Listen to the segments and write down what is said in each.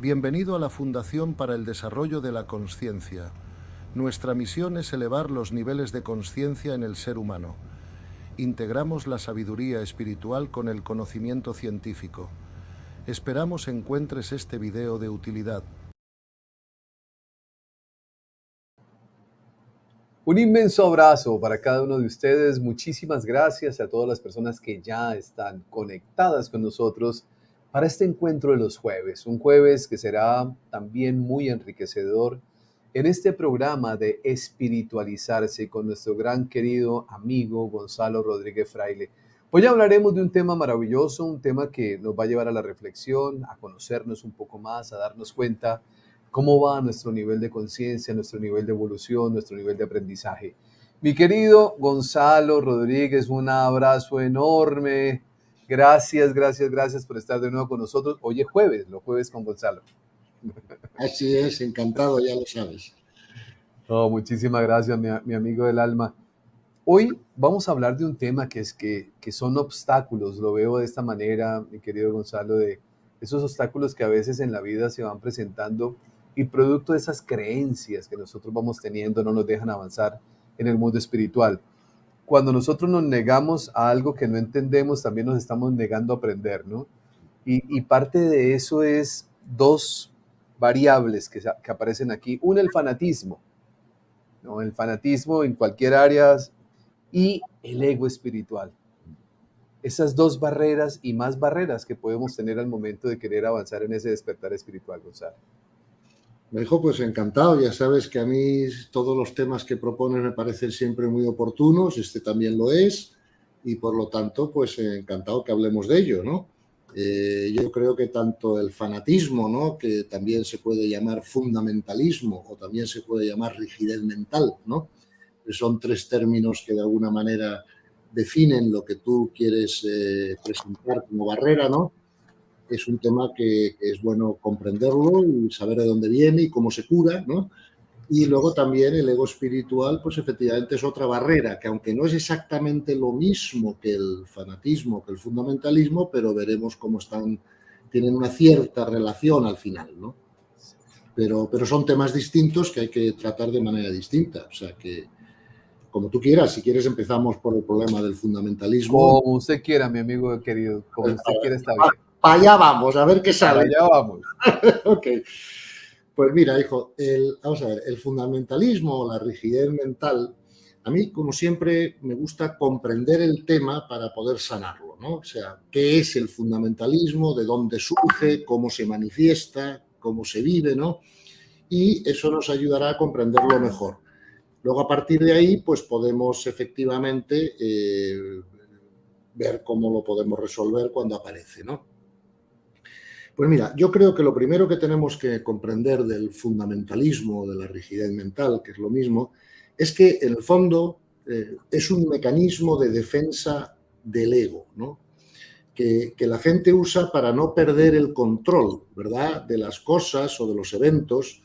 Bienvenido a la Fundación para el Desarrollo de la Consciencia. Nuestra misión es elevar los niveles de consciencia en el ser humano. Integramos la sabiduría espiritual con el conocimiento científico. Esperamos encuentres este video de utilidad. Un inmenso abrazo para cada uno de ustedes. Muchísimas gracias a todas las personas que ya están conectadas con nosotros para este encuentro de los jueves. Un jueves que será también muy enriquecedor en este programa de espiritualizarse con nuestro gran querido amigo Gonzalo Rodríguez Fraile. Hoy hablaremos de un tema maravilloso, un tema que nos va a llevar a la reflexión, a conocernos un poco más, a darnos cuenta cómo va nuestro nivel de conciencia, nuestro nivel de evolución, nuestro nivel de aprendizaje. Mi querido Gonzalo Rodríguez, un abrazo enorme. Gracias por estar de nuevo con nosotros. Hoy es jueves, los jueves con Gonzalo. Así es, encantado, ya lo sabes. Oh, muchísimas gracias, mi amigo del alma. Hoy vamos a hablar de un tema que son obstáculos, lo veo de esta manera, mi querido Gonzalo, de esos obstáculos que a veces en la vida se van presentando y producto de esas creencias que nosotros vamos teniendo no nos dejan avanzar en el mundo espiritual. Cuando nosotros nos negamos a algo que no entendemos, también nos estamos negando a aprender, ¿no? Y parte de eso es dos variables que aparecen aquí. Una, el fanatismo, ¿no? El fanatismo en cualquier área y el ego espiritual. Esas dos barreras y más barreras que podemos tener al momento de querer avanzar en ese despertar espiritual, Gonzalo. Me dijo, pues encantado, ya sabes que a mí todos los temas que propones me parecen siempre muy oportunos, este también lo es, y por lo tanto, pues encantado que hablemos de ello, ¿no? Yo creo que tanto el fanatismo, ¿no?, que también se puede llamar fundamentalismo o también se puede llamar rigidez mental, ¿no?, son tres términos que de alguna manera definen lo que tú quieres presentar como barrera, ¿no? Es un tema que es bueno comprenderlo y saber de dónde viene y cómo se cura, ¿no? Y luego también el ego espiritual, pues efectivamente es otra barrera, que aunque no es exactamente lo mismo que el fanatismo, que el fundamentalismo, pero veremos cómo tienen una cierta relación al final, ¿no? Pero son temas distintos que hay que tratar de manera distinta, o sea que como tú quieras, si quieres empezamos por el problema del fundamentalismo. Como usted quiera, mi amigo querido, como usted quiera está bien. Para allá vamos, a ver qué sale. Para allá vamos. Ok. Pues mira, hijo, vamos a ver, el fundamentalismo, la rigidez mental, a mí, como siempre, me gusta comprender el tema para poder sanarlo, ¿no? O sea, ¿qué es el fundamentalismo? ¿De dónde surge? ¿Cómo se manifiesta? ¿Cómo se vive? ¿No? Y eso nos ayudará a comprenderlo mejor. Luego, a partir de ahí, pues podemos efectivamente ver cómo lo podemos resolver cuando aparece, ¿no? Pues mira, yo creo que lo primero que tenemos que comprender del fundamentalismo, de la rigidez mental, que es lo mismo, es que en el fondo es un mecanismo de defensa del ego, ¿no? Que la gente usa para no perder el control, ¿verdad?, de las cosas o de los eventos.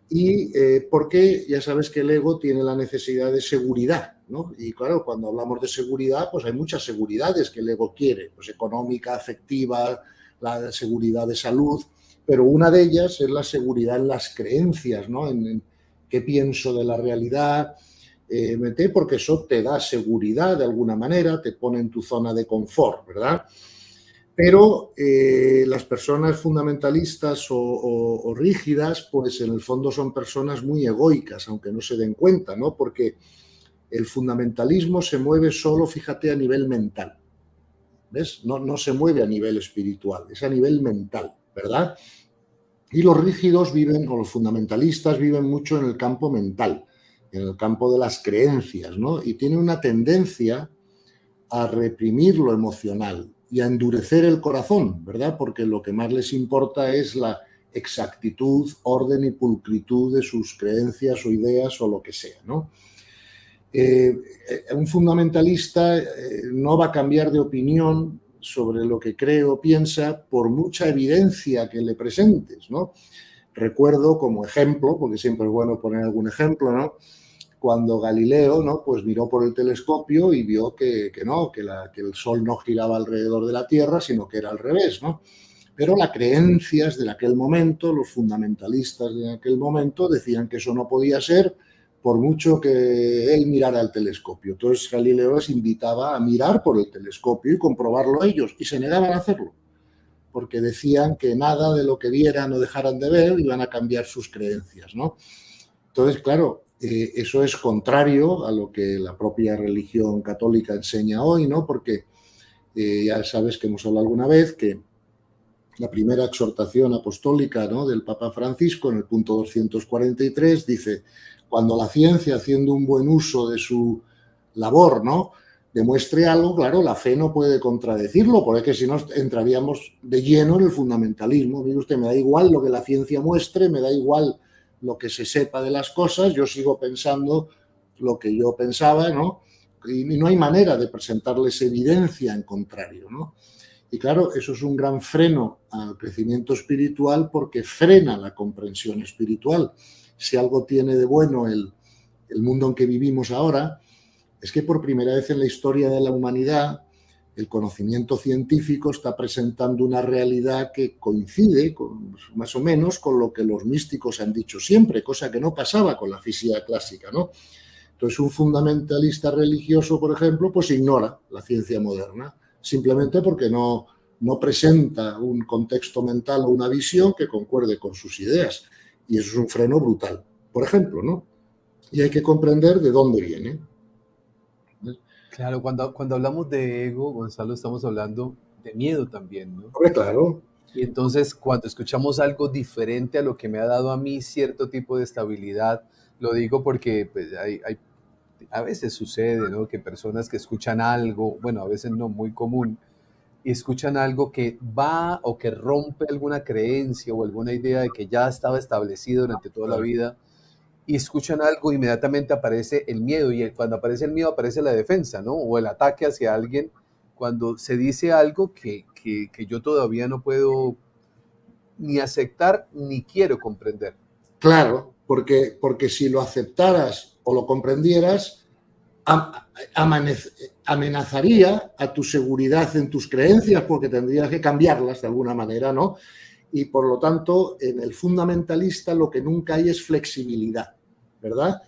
Y porque ya sabes que el ego tiene la necesidad de seguridad, ¿no? Y claro, cuando hablamos de seguridad, pues hay muchas seguridades que el ego quiere, pues económica, afectiva, la seguridad de salud, pero una de ellas es la seguridad en las creencias, ¿no? En qué pienso de la realidad, porque eso te da seguridad de alguna manera, te pone en tu zona de confort, ¿verdad? Pero las personas fundamentalistas o rígidas, pues en el fondo son personas muy egoicas, aunque no se den cuenta, ¿no? Porque el fundamentalismo se mueve solo, fíjate, a nivel mental. ¿Ves? No se mueve a nivel espiritual, es a nivel mental, ¿verdad? Y los rígidos viven, o los fundamentalistas viven mucho en el campo mental, en el campo de las creencias, ¿no? Y tienen una tendencia a reprimir lo emocional y a endurecer el corazón, ¿verdad? Porque lo que más les importa es la exactitud, orden y pulcritud de sus creencias o ideas o lo que sea, ¿no? Un fundamentalista no va a cambiar de opinión sobre lo que cree o piensa por mucha evidencia que le presentes, ¿no? Recuerdo como ejemplo, porque siempre es bueno poner algún ejemplo, ¿no?, cuando Galileo, ¿no?, pues miró por el telescopio y vio que el Sol no giraba alrededor de la Tierra, sino que era al revés, ¿no? Pero las creencias de aquel momento, los fundamentalistas de aquel momento, decían que eso no podía ser por mucho que él mirara el telescopio. Entonces Galileo les invitaba a mirar por el telescopio y comprobarlo ellos, y se negaban a hacerlo, porque decían que nada de lo que vieran o dejaran de ver iban a cambiar sus creencias, ¿no? Entonces, claro, eso es contrario a lo que la propia religión católica enseña hoy, ¿no? Porque ya sabes que hemos hablado alguna vez que la primera exhortación apostólica, ¿no?, del Papa Francisco, en el punto 243, dice: cuando la ciencia, haciendo un buen uso de su labor, ¿no?, demuestre algo, claro, la fe no puede contradecirlo, porque si no entraríamos de lleno en el fundamentalismo. Mire usted, me da igual lo que la ciencia muestre, me da igual lo que se sepa de las cosas, yo sigo pensando lo que yo pensaba, ¿no? Y no hay manera de presentarles evidencia en contrario, ¿no? Y claro, eso es un gran freno al crecimiento espiritual, porque frena la comprensión espiritual. Si algo tiene de bueno el mundo en que vivimos ahora, es que por primera vez en la historia de la humanidad el conocimiento científico está presentando una realidad que coincide más o menos con lo que los místicos han dicho siempre, cosa que no pasaba con la física clásica, ¿no? Entonces, un fundamentalista religioso, por ejemplo, pues ignora la ciencia moderna, simplemente porque no presenta un contexto mental o una visión que concuerde con sus ideas. Y eso es un freno brutal, por ejemplo, ¿no? Y hay que comprender de dónde viene. Claro, cuando hablamos de ego, Gonzalo, estamos hablando de miedo también, ¿no? Claro. Y entonces, cuando escuchamos algo diferente a lo que me ha dado a mí cierto tipo de estabilidad, lo digo porque pues, a veces sucede, ¿no?, que personas que escuchan algo, bueno, a veces no, muy común, y escuchan algo que va o que rompe alguna creencia o alguna idea de que ya estaba establecido durante toda la vida, y escuchan algo, inmediatamente aparece el miedo, y cuando aparece el miedo aparece la defensa, ¿no? O el ataque hacia alguien cuando se dice algo que yo todavía no puedo ni aceptar ni quiero comprender. Claro, porque si lo aceptaras o lo comprendieras, amenazaría a tu seguridad en tus creencias, porque tendrías que cambiarlas de alguna manera, ¿no? Y por lo tanto, en el fundamentalista lo que nunca hay es flexibilidad, ¿verdad?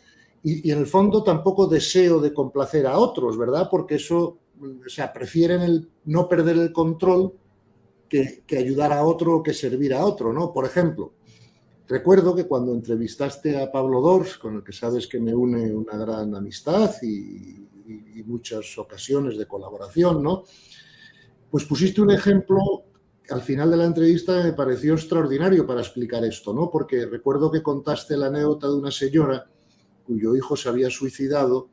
Y en el fondo tampoco deseo de complacer a otros, ¿verdad? Porque eso, o sea, prefieren no perder el control que ayudar a otro o que servir a otro, ¿no? Por ejemplo, recuerdo que cuando entrevistaste a Pablo Dors, con el que sabes que me une una gran amistad y muchas ocasiones de colaboración, ¿no?, pues pusiste un ejemplo al final de la entrevista que me pareció extraordinario para explicar esto, ¿no? Porque recuerdo que contaste la anécdota de una señora cuyo hijo se había suicidado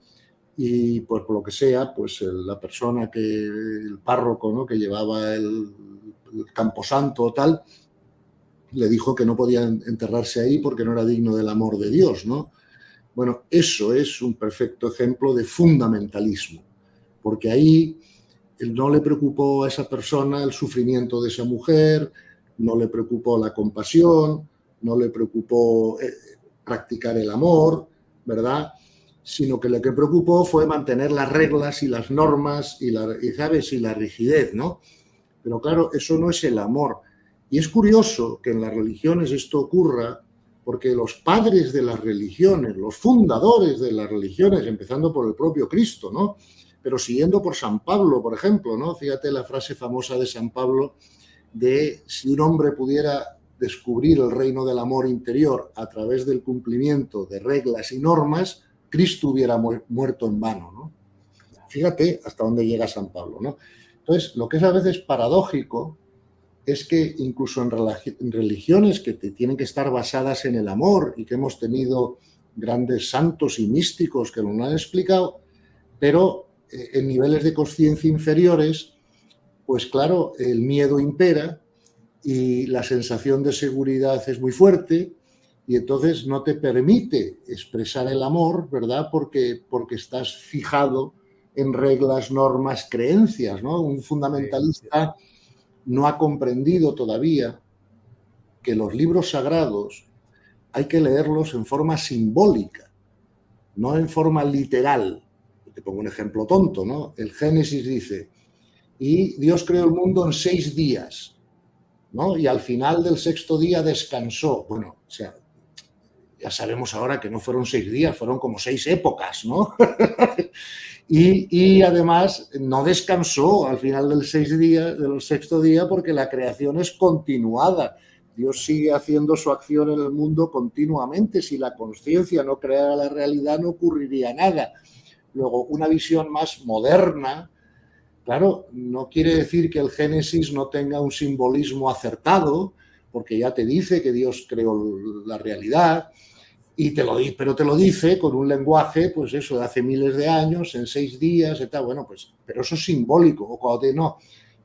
y, pues por lo que sea, pues la persona el párroco, ¿no?, que llevaba el camposanto o tal, le dijo que no podía enterrarse ahí porque no era digno del amor de Dios, ¿no? Bueno, eso es un perfecto ejemplo de fundamentalismo, porque ahí no le preocupó a esa persona el sufrimiento de esa mujer, no le preocupó la compasión, no le preocupó practicar el amor, ¿verdad? Sino que lo que preocupó fue mantener las reglas y las normas y la rigidez, ¿no? Pero claro, eso no es el amor. Y es curioso que en las religiones esto ocurra, porque los padres de las religiones, los fundadores de las religiones, empezando por el propio Cristo, ¿no?, pero siguiendo por San Pablo, por ejemplo, ¿no? Fíjate la frase famosa de San Pablo de: si un hombre pudiera descubrir el reino del amor interior a través del cumplimiento de reglas y normas, Cristo hubiera muerto en vano, ¿no? Fíjate hasta dónde llega San Pablo, ¿no? Entonces, lo que es a veces paradójico es que incluso en religiones que tienen que estar basadas en el amor y que hemos tenido grandes santos y místicos que nos lo han explicado, pero en niveles de conciencia inferiores, pues claro, el miedo impera y la sensación de seguridad es muy fuerte y entonces no te permite expresar el amor, ¿verdad? Porque estás fijado en reglas, normas, creencias, ¿no? Un fundamentalista no ha comprendido todavía que los libros sagrados hay que leerlos en forma simbólica, no en forma literal. Te pongo un ejemplo tonto, ¿no? El Génesis dice: y Dios creó el mundo en 6 días. ¿no? Y al final del sexto día descansó. Bueno, o sea, ya sabemos ahora que no fueron 6 días, fueron como 6 épocas, ¿no? y además no descansó al final del sexto día, porque la creación es continuada. Dios sigue haciendo su acción en el mundo continuamente. Si la conciencia no creara la realidad, no ocurriría nada. Luego, una visión más moderna, claro, no quiere decir que el Génesis no tenga un simbolismo acertado, porque ya te dice que Dios creó la realidad, pero te lo dice con un lenguaje, pues eso, de hace miles de años, en 6 días y tal. Bueno, pues, pero eso es simbólico. O cuando no,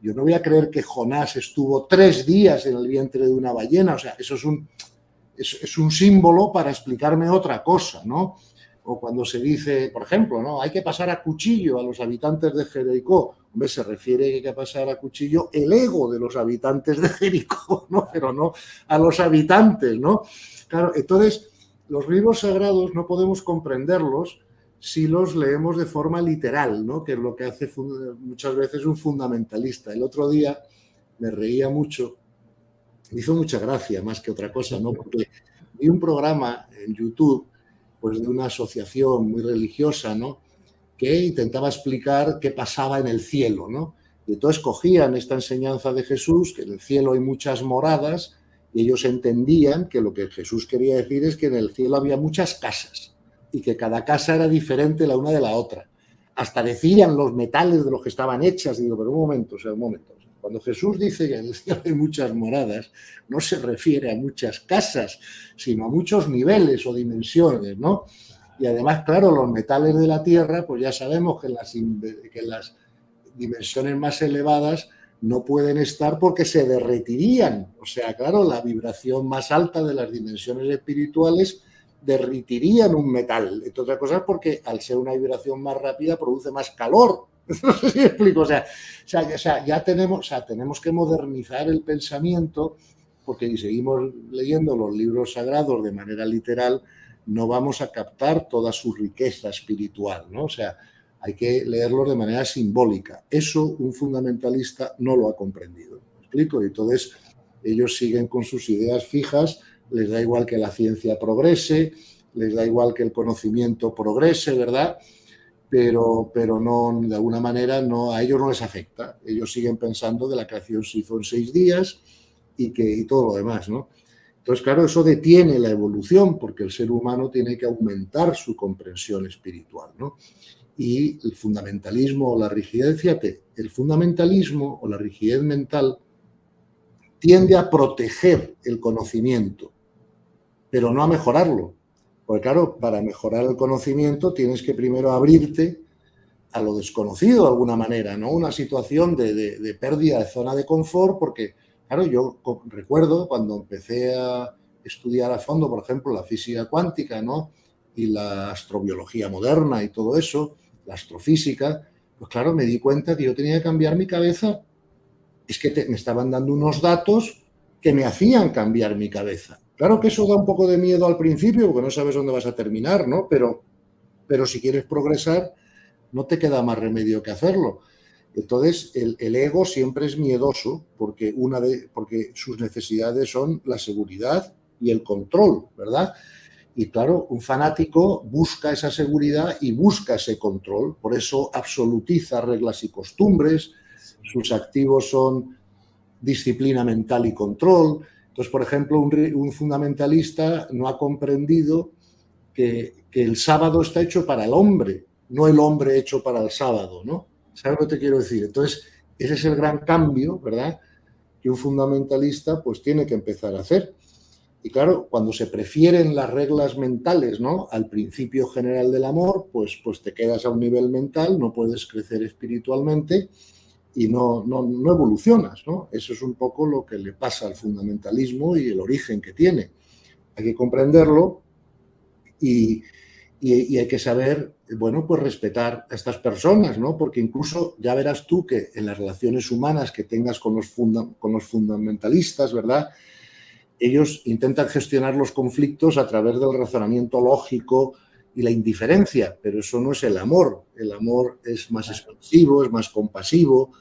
yo no voy a creer que Jonás estuvo 3 días en el vientre de una ballena. O sea, eso es un símbolo para explicarme otra cosa, ¿no? O cuando se dice, por ejemplo, ¿no?, hay que pasar a cuchillo a los habitantes de Jericó. Hombre, se refiere que hay que pasar a cuchillo el ego de los habitantes de Jericó, ¿no? Pero no a los habitantes, ¿no? Claro, entonces, los libros sagrados no podemos comprenderlos si los leemos de forma literal, ¿no?, que es lo que hace muchas veces un fundamentalista. El otro día me reía mucho, me hizo mucha gracia más que otra cosa, ¿no?, porque vi un programa en YouTube, pues, de una asociación muy religiosa, ¿no?, que intentaba explicar qué pasaba en el cielo, ¿no? Y entonces cogían esta enseñanza de Jesús, que en el cielo hay muchas moradas, y ellos entendían que lo que Jesús quería decir es que en el cielo había muchas casas y que cada casa era diferente la una de la otra. Hasta decían los metales de los que estaban hechas. Digo, pero un momento. Cuando Jesús dice que en el cielo hay muchas moradas, no se refiere a muchas casas, sino a muchos niveles o dimensiones, ¿no? Y además, claro, los metales de la Tierra, pues ya sabemos que en las dimensiones más elevadas no pueden estar porque se derretirían. O sea, claro, la vibración más alta de las dimensiones espirituales derretirían un metal. Entre otras cosas porque al ser una vibración más rápida produce más calor. No sé si me explico. O sea, ya tenemos que modernizar el pensamiento, porque si seguimos leyendo los libros sagrados de manera literal, no vamos a captar toda su riqueza espiritual, ¿no? O sea, hay que leerlos de manera simbólica. Eso un fundamentalista no lo ha comprendido. ¿Me explico? Y entonces ellos siguen con sus ideas fijas, les da igual que la ciencia progrese, les da igual que el conocimiento progrese, ¿verdad? Pero no, de alguna manera, no, a ellos no les afecta. Ellos siguen pensando que la creación se hizo en 6 días y todo lo demás, ¿no? Entonces, claro, eso detiene la evolución, porque el ser humano tiene que aumentar su comprensión espiritual, ¿no? Y el fundamentalismo o la rigidez, fíjate, el fundamentalismo o la rigidez mental tiende a proteger el conocimiento, pero no a mejorarlo. Porque claro, para mejorar el conocimiento tienes que primero abrirte a lo desconocido de alguna manera, ¿no? Una situación de pérdida de zona de confort, porque claro, yo recuerdo cuando empecé a estudiar a fondo, por ejemplo, la física cuántica, ¿no?, y la astrobiología moderna y todo eso, la astrofísica, pues claro, me di cuenta que yo tenía que cambiar mi cabeza. Es que me estaban dando unos datos que me hacían cambiar mi cabeza. Claro que eso da un poco de miedo al principio, porque no sabes dónde vas a terminar, ¿no? Pero si quieres progresar, no te queda más remedio que hacerlo. Entonces, el ego siempre es miedoso, porque sus necesidades son la seguridad y el control, ¿verdad? Y claro, un fanático busca esa seguridad y busca ese control, por eso absolutiza reglas y costumbres, sus activos son disciplina mental y control. Entonces, por ejemplo, un fundamentalista no ha comprendido que el sábado está hecho para el hombre, no el hombre hecho para el sábado, ¿no? ¿Sabes lo que te quiero decir? Entonces, ese es el gran cambio, ¿verdad?, que un fundamentalista pues tiene que empezar a hacer. Y claro, cuando se prefieren las reglas mentales, ¿no?, al principio general del amor, pues te quedas a un nivel mental, no puedes crecer espiritualmente y no evolucionas, ¿no? Eso es un poco lo que le pasa al fundamentalismo y el origen que tiene. Hay que comprenderlo y hay que saber, bueno, pues respetar a estas personas, ¿no? Porque incluso ya verás tú que en las relaciones humanas que tengas con los fundamentalistas, ¿verdad?, ellos intentan gestionar los conflictos a través del razonamiento lógico y la indiferencia, pero eso no es el amor. El amor es más expansivo, es más compasivo,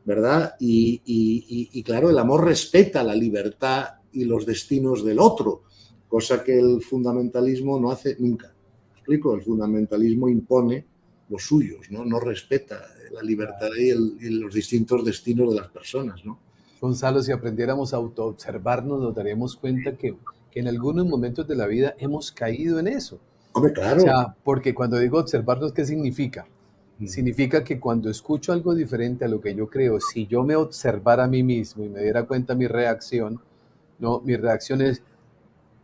¿verdad? Y claro, el amor respeta la libertad y los destinos del otro, cosa que el fundamentalismo no hace nunca. ¿Me explico? El fundamentalismo impone los suyos, ¿no? No respeta la libertad y los distintos destinos de las personas, ¿no? Gonzalo, si aprendiéramos a autoobservarnos, nos daríamos cuenta que en algunos momentos de la vida hemos caído en eso. Hombre, O claro. sea, porque cuando digo observarnos, ¿qué significa? Significa que cuando escucho algo diferente a lo que yo creo, si yo me observara a mí mismo y me diera cuenta mi reacción, ¿no? Mi reacción es,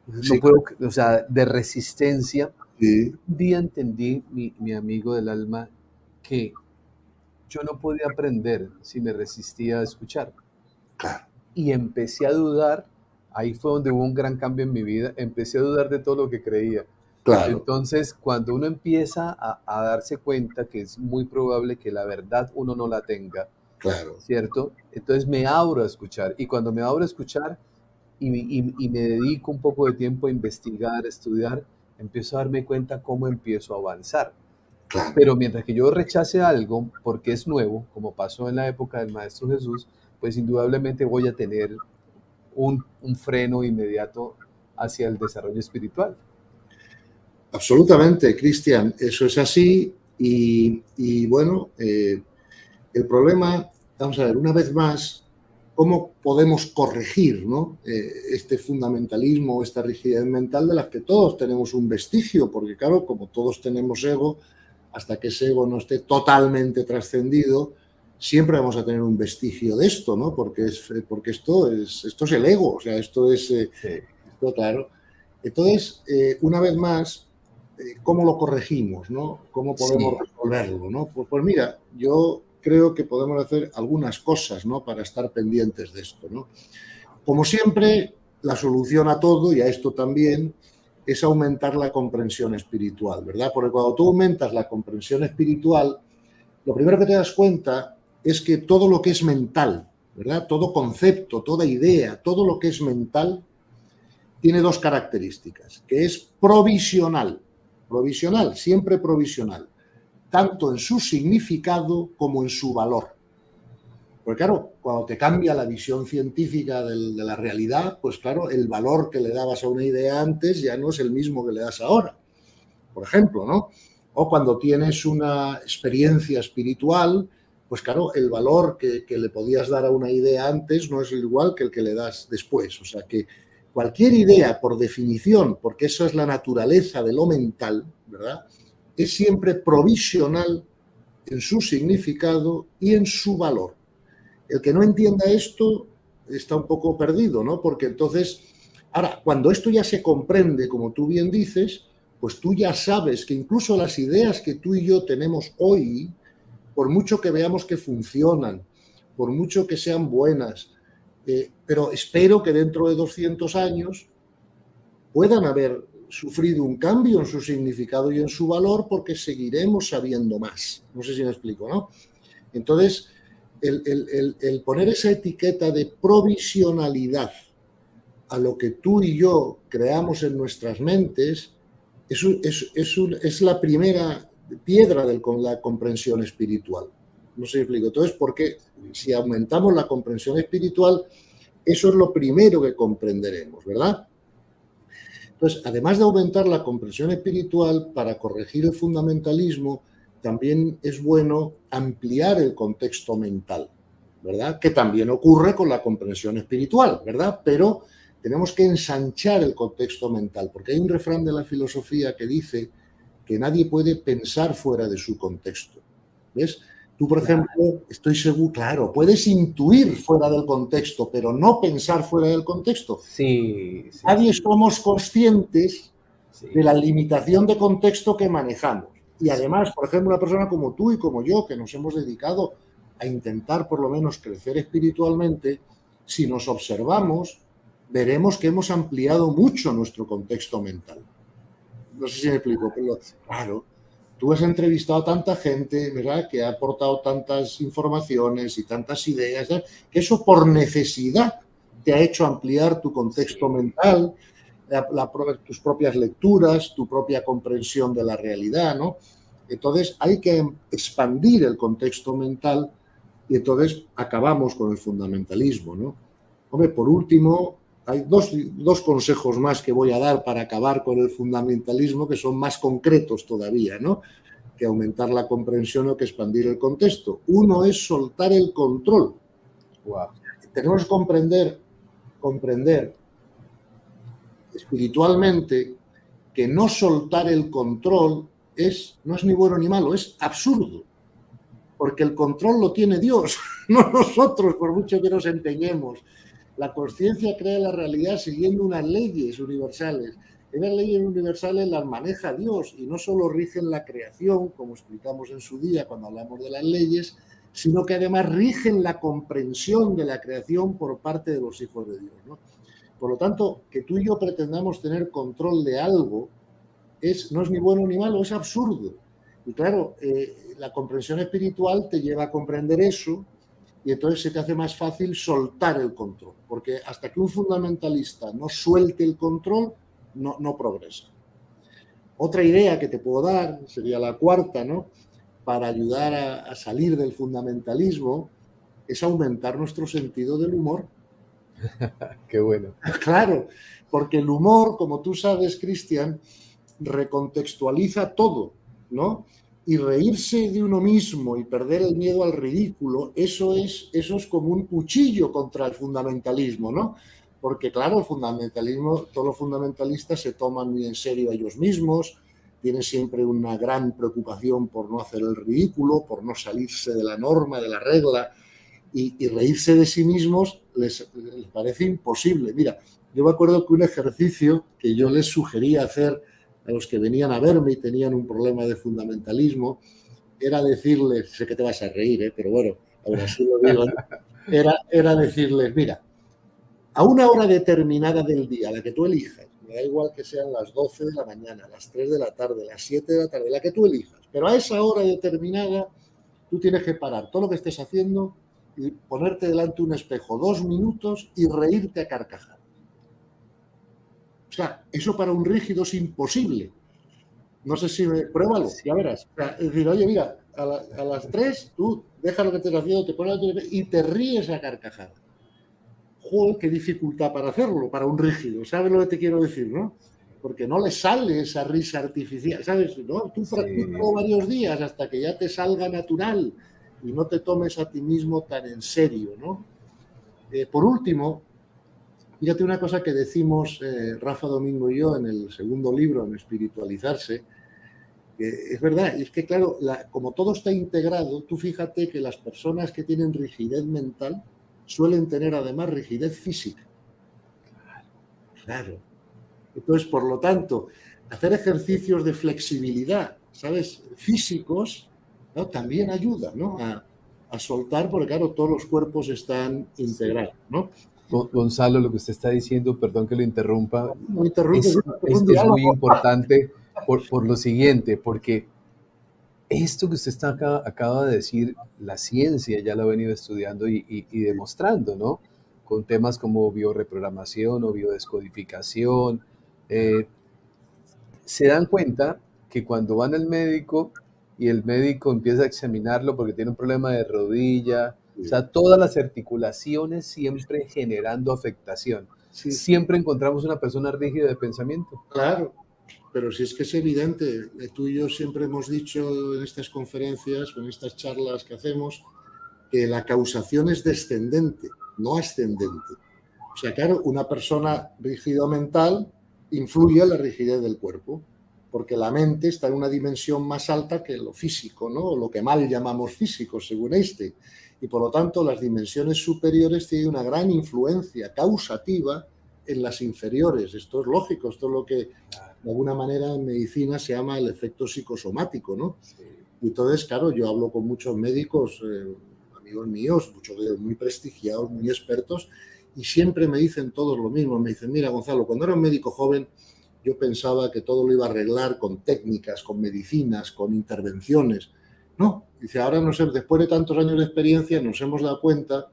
no Sí. puedo, o sea, de resistencia. Sí, Un día entendí, mi amigo del alma, que yo no podía aprender si me resistía a escuchar. claro, Y empecé a dudar, ahí fue donde hubo un gran cambio en mi vida, empecé a dudar de todo lo que creía. claro, Entonces, cuando uno empieza a darse cuenta que es muy probable que la verdad uno no la tenga, claro. ¿cierto? Entonces me abro a escuchar. Y cuando me abro a escuchar y me dedico un poco de tiempo a investigar, a estudiar, empiezo a darme cuenta cómo empiezo a avanzar. Claro. Pero mientras que yo rechace algo porque es nuevo, como pasó en la época del Maestro Jesús, pues indudablemente voy a tener un freno inmediato hacia el desarrollo espiritual. Absolutamente, Cristian, eso es así. Y bueno, el problema, vamos a ver, una vez más, ¿cómo podemos corregir, ¿no? Este fundamentalismo, esta rigidez mental de la que todos tenemos un vestigio? Porque claro, como todos tenemos ego, hasta que ese ego no esté totalmente trascendido, siempre vamos a tener un vestigio de esto, ¿no? Porque esto es el ego, o sea, esto es, Sí. esto, claro. Entonces, una vez más, ¿cómo lo corregimos, no? ¿Cómo podemos Sí. resolverlo, no? Pues mira, yo creo que podemos hacer algunas cosas, ¿no? Para estar pendientes de esto, ¿no? Como siempre, la solución a todo, y a esto también, es aumentar la comprensión espiritual, ¿verdad? Porque cuando tú aumentas la comprensión espiritual, lo primero que te das cuenta es que todo lo que es mental, ¿verdad? Todo concepto, toda idea, todo lo que es mental, tiene dos características, que es provisional, siempre provisional, tanto en su significado como en su valor. Porque claro, cuando te cambia la visión científica de la realidad, pues claro, el valor que le dabas a una idea antes ya no es el mismo que le das ahora, por ejemplo, ¿no? O cuando tienes una experiencia espiritual, pues claro, el valor que le podías dar a una idea antes no es igual que el que le das después. O sea que cualquier idea, por definición, porque eso es la naturaleza de lo mental, ¿verdad? Es siempre provisional en su significado y en su valor. El que no entienda esto está un poco perdido, ¿no? Porque entonces, ahora, cuando esto ya se comprende, como tú bien dices, pues tú ya sabes que incluso las ideas que tú y yo tenemos hoy, por mucho que veamos que funcionan, por mucho que sean buenas, pero espero que dentro de 200 años puedan haber sufrido un cambio en su significado y en su valor porque seguiremos sabiendo más. No sé si me explico, ¿no? Entonces, el poner esa etiqueta de provisionalidad a lo que tú y yo creamos en nuestras mentes es la primera piedra de la comprensión espiritual. No sé si me explico. Entonces, porque si aumentamos la comprensión espiritual, eso es lo primero que comprenderemos, ¿verdad? Entonces, además de aumentar la comprensión espiritual, para corregir el fundamentalismo, también es bueno ampliar el contexto mental, ¿verdad? Que también ocurre con la comprensión espiritual, ¿verdad? Pero tenemos que ensanchar el contexto mental, porque hay un refrán de la filosofía que dice que nadie puede pensar fuera de su contexto. ¿Ves? Tú, por ejemplo, estoy seguro, claro, puedes intuir fuera del contexto, pero no pensar fuera del contexto. Sí. Nadie somos conscientes Sí. de la limitación de contexto que manejamos. Y además, por ejemplo, una persona como tú y como yo, que nos hemos dedicado a intentar por lo menos crecer espiritualmente, si nos observamos, veremos que hemos ampliado mucho nuestro contexto mental. No sé si me explico, pero claro, tú has entrevistado a tanta gente, ¿verdad?, que ha aportado tantas informaciones y tantas ideas, ¿verdad?, que eso por necesidad te ha hecho ampliar tu contexto mental, tus propias lecturas, tu propia comprensión de la realidad, ¿no? Entonces hay que expandir el contexto mental Y entonces acabamos con el fundamentalismo, ¿no? Hombre, por último, hay dos consejos más que voy a dar para acabar con el fundamentalismo, que son más concretos todavía, ¿no? Que aumentar la comprensión o que expandir el contexto. Uno es soltar el control. Wow. Tenemos que comprender espiritualmente que no soltar el control no es ni bueno ni malo, es absurdo. Porque el control lo tiene Dios, no nosotros, por mucho que nos empeñemos. La conciencia crea la realidad siguiendo unas leyes universales. Esas leyes universales las maneja Dios y no solo rigen la creación, como explicamos en su día cuando hablamos de las leyes, sino que además rigen la comprensión de la creación por parte de los hijos de Dios, ¿no? Por lo tanto, que tú y yo pretendamos tener control de algo no es ni bueno ni malo, es absurdo. Y claro, la comprensión espiritual te lleva a comprender eso y entonces se te hace más fácil soltar el control, porque hasta que un fundamentalista no suelte el control, no progresa. Otra idea que te puedo dar, sería la cuarta, ¿no? Para ayudar a salir del fundamentalismo, es aumentar nuestro sentido del humor. Qué bueno. Claro, porque el humor, como tú sabes, Cristian, recontextualiza todo, ¿no? Y reírse de uno mismo y perder el miedo al ridículo, eso es como un cuchillo contra el fundamentalismo, ¿no? Porque claro, el fundamentalismo, todos los fundamentalistas se toman muy en serio a ellos mismos, tienen siempre una gran preocupación por no hacer el ridículo, por no salirse de la norma, de la regla, y reírse de sí mismos les parece imposible. Mira, yo me acuerdo que un ejercicio que yo les sugería hacer a los que venían a verme y tenían un problema de fundamentalismo, era decirles, sé que te vas a reír, pero bueno, ahora sí lo digo, era decirles, mira, a una hora determinada del día, la que tú elijas, me da igual que sean las 12 de la mañana, las 3 de la tarde, las 7 de la tarde, la que tú elijas, pero a esa hora determinada tú tienes que parar todo lo que estés haciendo y ponerte delante de un espejo 2 minutos y reírte a carcajadas. O sea, eso para un rígido es imposible. No sé si pruébalo, ya verás. O sea, es decir, oye, mira, a las 3 tú dejas lo que estés haciendo, te pones y te ríes a carcajadas. Joder, qué dificultad para hacerlo, para un rígido. ¿Sabes lo que te quiero decir, no? Porque no le sale esa risa artificial, ¿sabes? ¿No? Tú practicas varios días hasta que ya te salga natural y no te tomes a ti mismo tan en serio, ¿no? Por último, fíjate una cosa que decimos Rafa Domingo y yo en el segundo libro, en Espiritualizarse, que es verdad, es que claro, como todo está integrado, tú fíjate que las personas que tienen rigidez mental suelen tener además rigidez física. Claro. Entonces, por lo tanto, hacer ejercicios de flexibilidad, ¿sabes? Físicos, ¿no? También ayuda, ¿no? A soltar, porque claro, todos los cuerpos están integrados, ¿no? Gonzalo, lo que usted está diciendo, perdón que lo interrumpa, no interrumpe, es muy importante por lo siguiente, porque esto que usted acaba de decir, la ciencia ya lo ha venido estudiando y demostrando, ¿no? Con temas como bioreprogramación o biodescodificación, se dan cuenta que cuando van al médico y el médico empieza a examinarlo porque tiene un problema de rodilla, o sea, todas las articulaciones siempre generando afectación. Sí. Siempre encontramos una persona rígida de pensamiento. Claro, pero si es que es evidente, tú y yo siempre hemos dicho en estas conferencias, en estas charlas que hacemos, que la causación es descendente, no ascendente. O sea, claro, una persona rígida mental influye en la rigidez del cuerpo, porque la mente está en una dimensión más alta que lo físico, ¿no? O lo que mal llamamos físico, según Einstein. Y por lo tanto, las dimensiones superiores tienen una gran influencia causativa en las inferiores. Esto es lógico, esto es lo que de alguna manera en medicina se llama el efecto psicosomático, ¿no? Y entonces, claro, yo hablo con muchos médicos, amigos míos, muchos de ellos muy prestigiados, muy expertos, y siempre me dicen todos lo mismo. Me dicen, mira, Gonzalo, cuando era un médico joven, yo pensaba que todo lo iba a arreglar con técnicas, con medicinas, con intervenciones. No, dice, ahora no sé, después de tantos años de experiencia nos hemos dado cuenta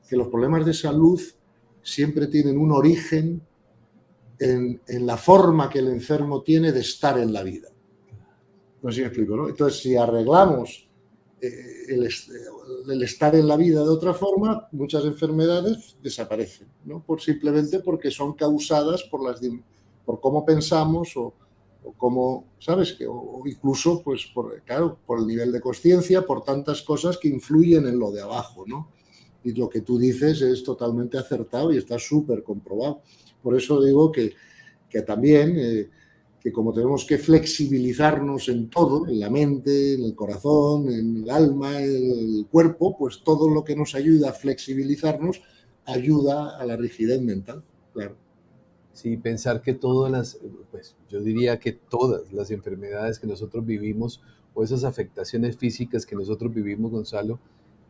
que los problemas de salud siempre tienen un origen en la forma que el enfermo tiene de estar en la vida. No sé si me explico, ¿no? Entonces, si arreglamos el estar en la vida de otra forma, muchas enfermedades desaparecen, ¿no? Simplemente porque son causadas por cómo pensamos o cómo, ¿sabes? O incluso, pues, claro, por el nivel de conciencia, por tantas cosas que influyen en lo de abajo, ¿no? Y lo que tú dices es totalmente acertado y está súper comprobado. Por eso digo que también, que como tenemos que flexibilizarnos en todo, en la mente, en el corazón, en el alma, en el cuerpo, pues todo lo que nos ayuda a flexibilizarnos ayuda a la rigidez mental, claro. Sí, pensar que pues yo diría que todas las enfermedades que nosotros vivimos o esas afectaciones físicas que nosotros vivimos, Gonzalo,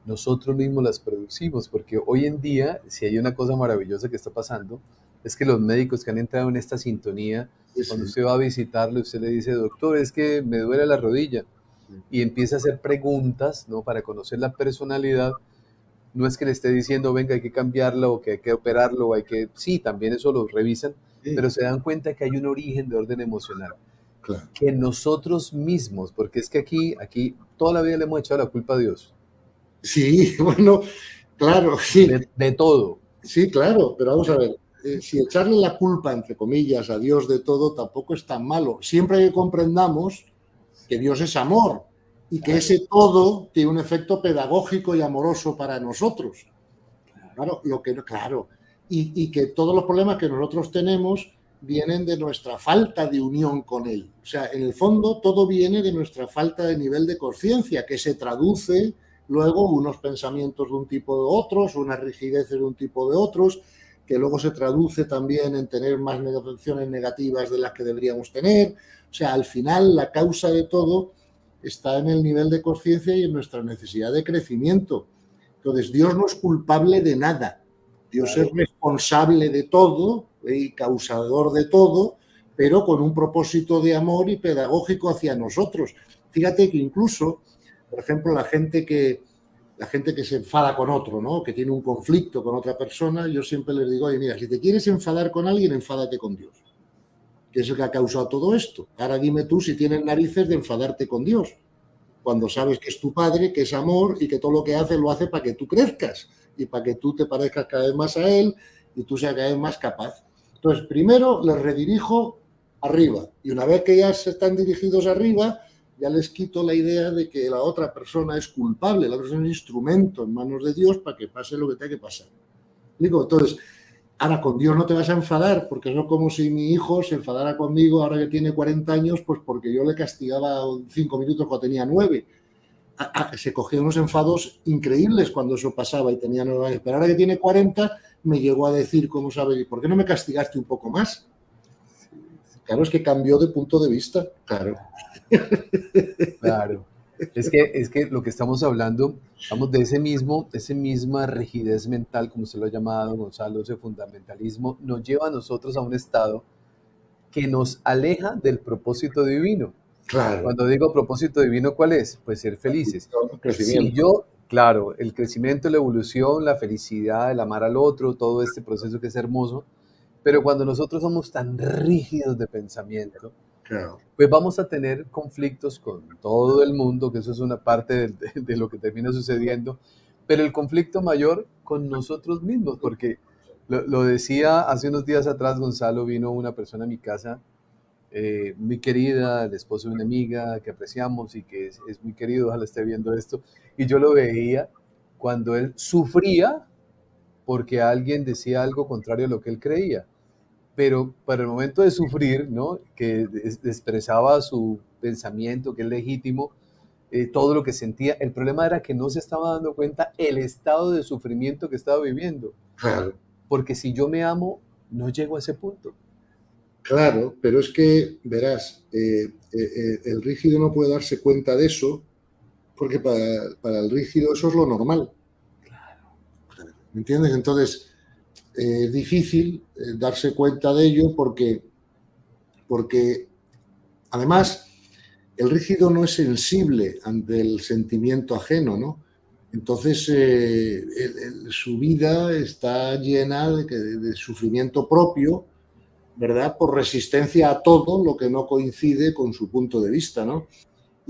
nosotros mismos las producimos, porque hoy en día, si hay una cosa maravillosa que está pasando, es que los médicos que han entrado en esta sintonía, Sí, cuando sí. usted va a visitarlo, usted le dice, doctor, es que me duele la rodilla, y empieza a hacer preguntas, ¿no? Para conocer la personalidad. No es que le esté diciendo, venga, hay que cambiarlo, o que hay que operarlo, o sí, también eso lo revisan, Sí, pero se dan cuenta que hay un origen de orden emocional, claro. que nosotros mismos, porque es que aquí toda la vida le hemos echado la culpa a Dios, Sí, bueno, claro, sí, de todo. sí, claro, pero vamos a ver, si echarle la culpa, entre comillas, a Dios de todo tampoco es tan malo, siempre que comprendamos que Dios es amor y que Claro, ese todo tiene un efecto pedagógico y amoroso para nosotros. Claro, claro. Y que todos los problemas que nosotros tenemos vienen de nuestra falta de unión con Él. O sea, en el fondo todo viene de nuestra falta de nivel de conciencia, que se traduce luego unos pensamientos de un tipo de otros, unas rigideces de un tipo de otros, que luego se traduce también en tener más emociones negativas de las que deberíamos tener. O sea, al final la causa de todo está en el nivel de conciencia y en nuestra necesidad de crecimiento. Entonces, Dios no es culpable de nada. Dios es claro. responsable de todo y causador de todo, pero con un propósito de amor y pedagógico hacia nosotros. Fíjate que incluso, por ejemplo, la gente que se enfada con otro, ¿no? Que tiene un conflicto con otra persona, yo siempre les digo, oye, mira, si te quieres enfadar con alguien, enfádate con Dios, que es el que ha causado todo esto. Ahora dime tú si tienes narices de enfadarte con Dios, cuando sabes que es tu padre, que es amor y que todo lo que hace lo hace para que tú crezcas y para que tú te parezcas cada vez más a él y tú seas cada vez más capaz. Entonces, primero les redirijo arriba y una vez que ya se están dirigidos arriba, ya les quito la idea de que la otra persona es culpable, la otra persona es un instrumento en manos de Dios para que pase lo que tenga que pasar. ¿Digo? Entonces, ahora con Dios no te vas a enfadar, porque no es como si mi hijo se enfadara conmigo ahora que tiene 40 años, pues porque yo le castigaba 5 minutos cuando tenía 9. Se cogía unos enfados increíbles cuando eso pasaba y tenía 9 años. Pero ahora que tiene 40, me llegó a decir, ¿cómo sabes? ¿Por qué no me castigaste un poco más? Claro, es que cambió de punto de vista. Claro. Claro. Es que lo que estamos hablando, vamos, de esa misma rigidez mental, como usted lo ha llamado, Gonzalo, ese fundamentalismo, nos lleva a nosotros a un estado que nos aleja del propósito divino. Claro. Cuando digo propósito divino, ¿cuál es? Pues ser felices. Si Crecimiento. yo, claro, el crecimiento, la evolución, la felicidad, el amar al otro, todo este proceso que es hermoso, pero cuando nosotros somos tan rígidos de pensamiento, Claro. pues vamos a tener conflictos con todo el mundo, que eso es una parte de lo que termina sucediendo, pero el conflicto mayor con nosotros mismos, porque lo decía hace unos días atrás, Gonzalo, vino una persona a mi casa, muy querida, el esposo de una amiga que apreciamos y que es muy querido, ojalá esté viendo esto, y yo lo veía cuando él sufría porque alguien decía algo contrario a lo que él creía, pero para el momento de sufrir, ¿no? Que expresaba su pensamiento, que es legítimo, todo lo que sentía, el problema era que no se estaba dando cuenta el estado de sufrimiento que estaba viviendo, Claro. porque si yo me amo, no llego a ese punto. Claro, pero es que, verás, el rígido no puede darse cuenta de eso porque para el rígido eso es lo normal. ¿Me entiendes? Entonces, es difícil darse cuenta de ello porque además el rígido no es sensible ante el sentimiento ajeno, ¿no? Entonces, su vida está llena de sufrimiento propio, ¿verdad? Por resistencia a todo lo que no coincide con su punto de vista, ¿no?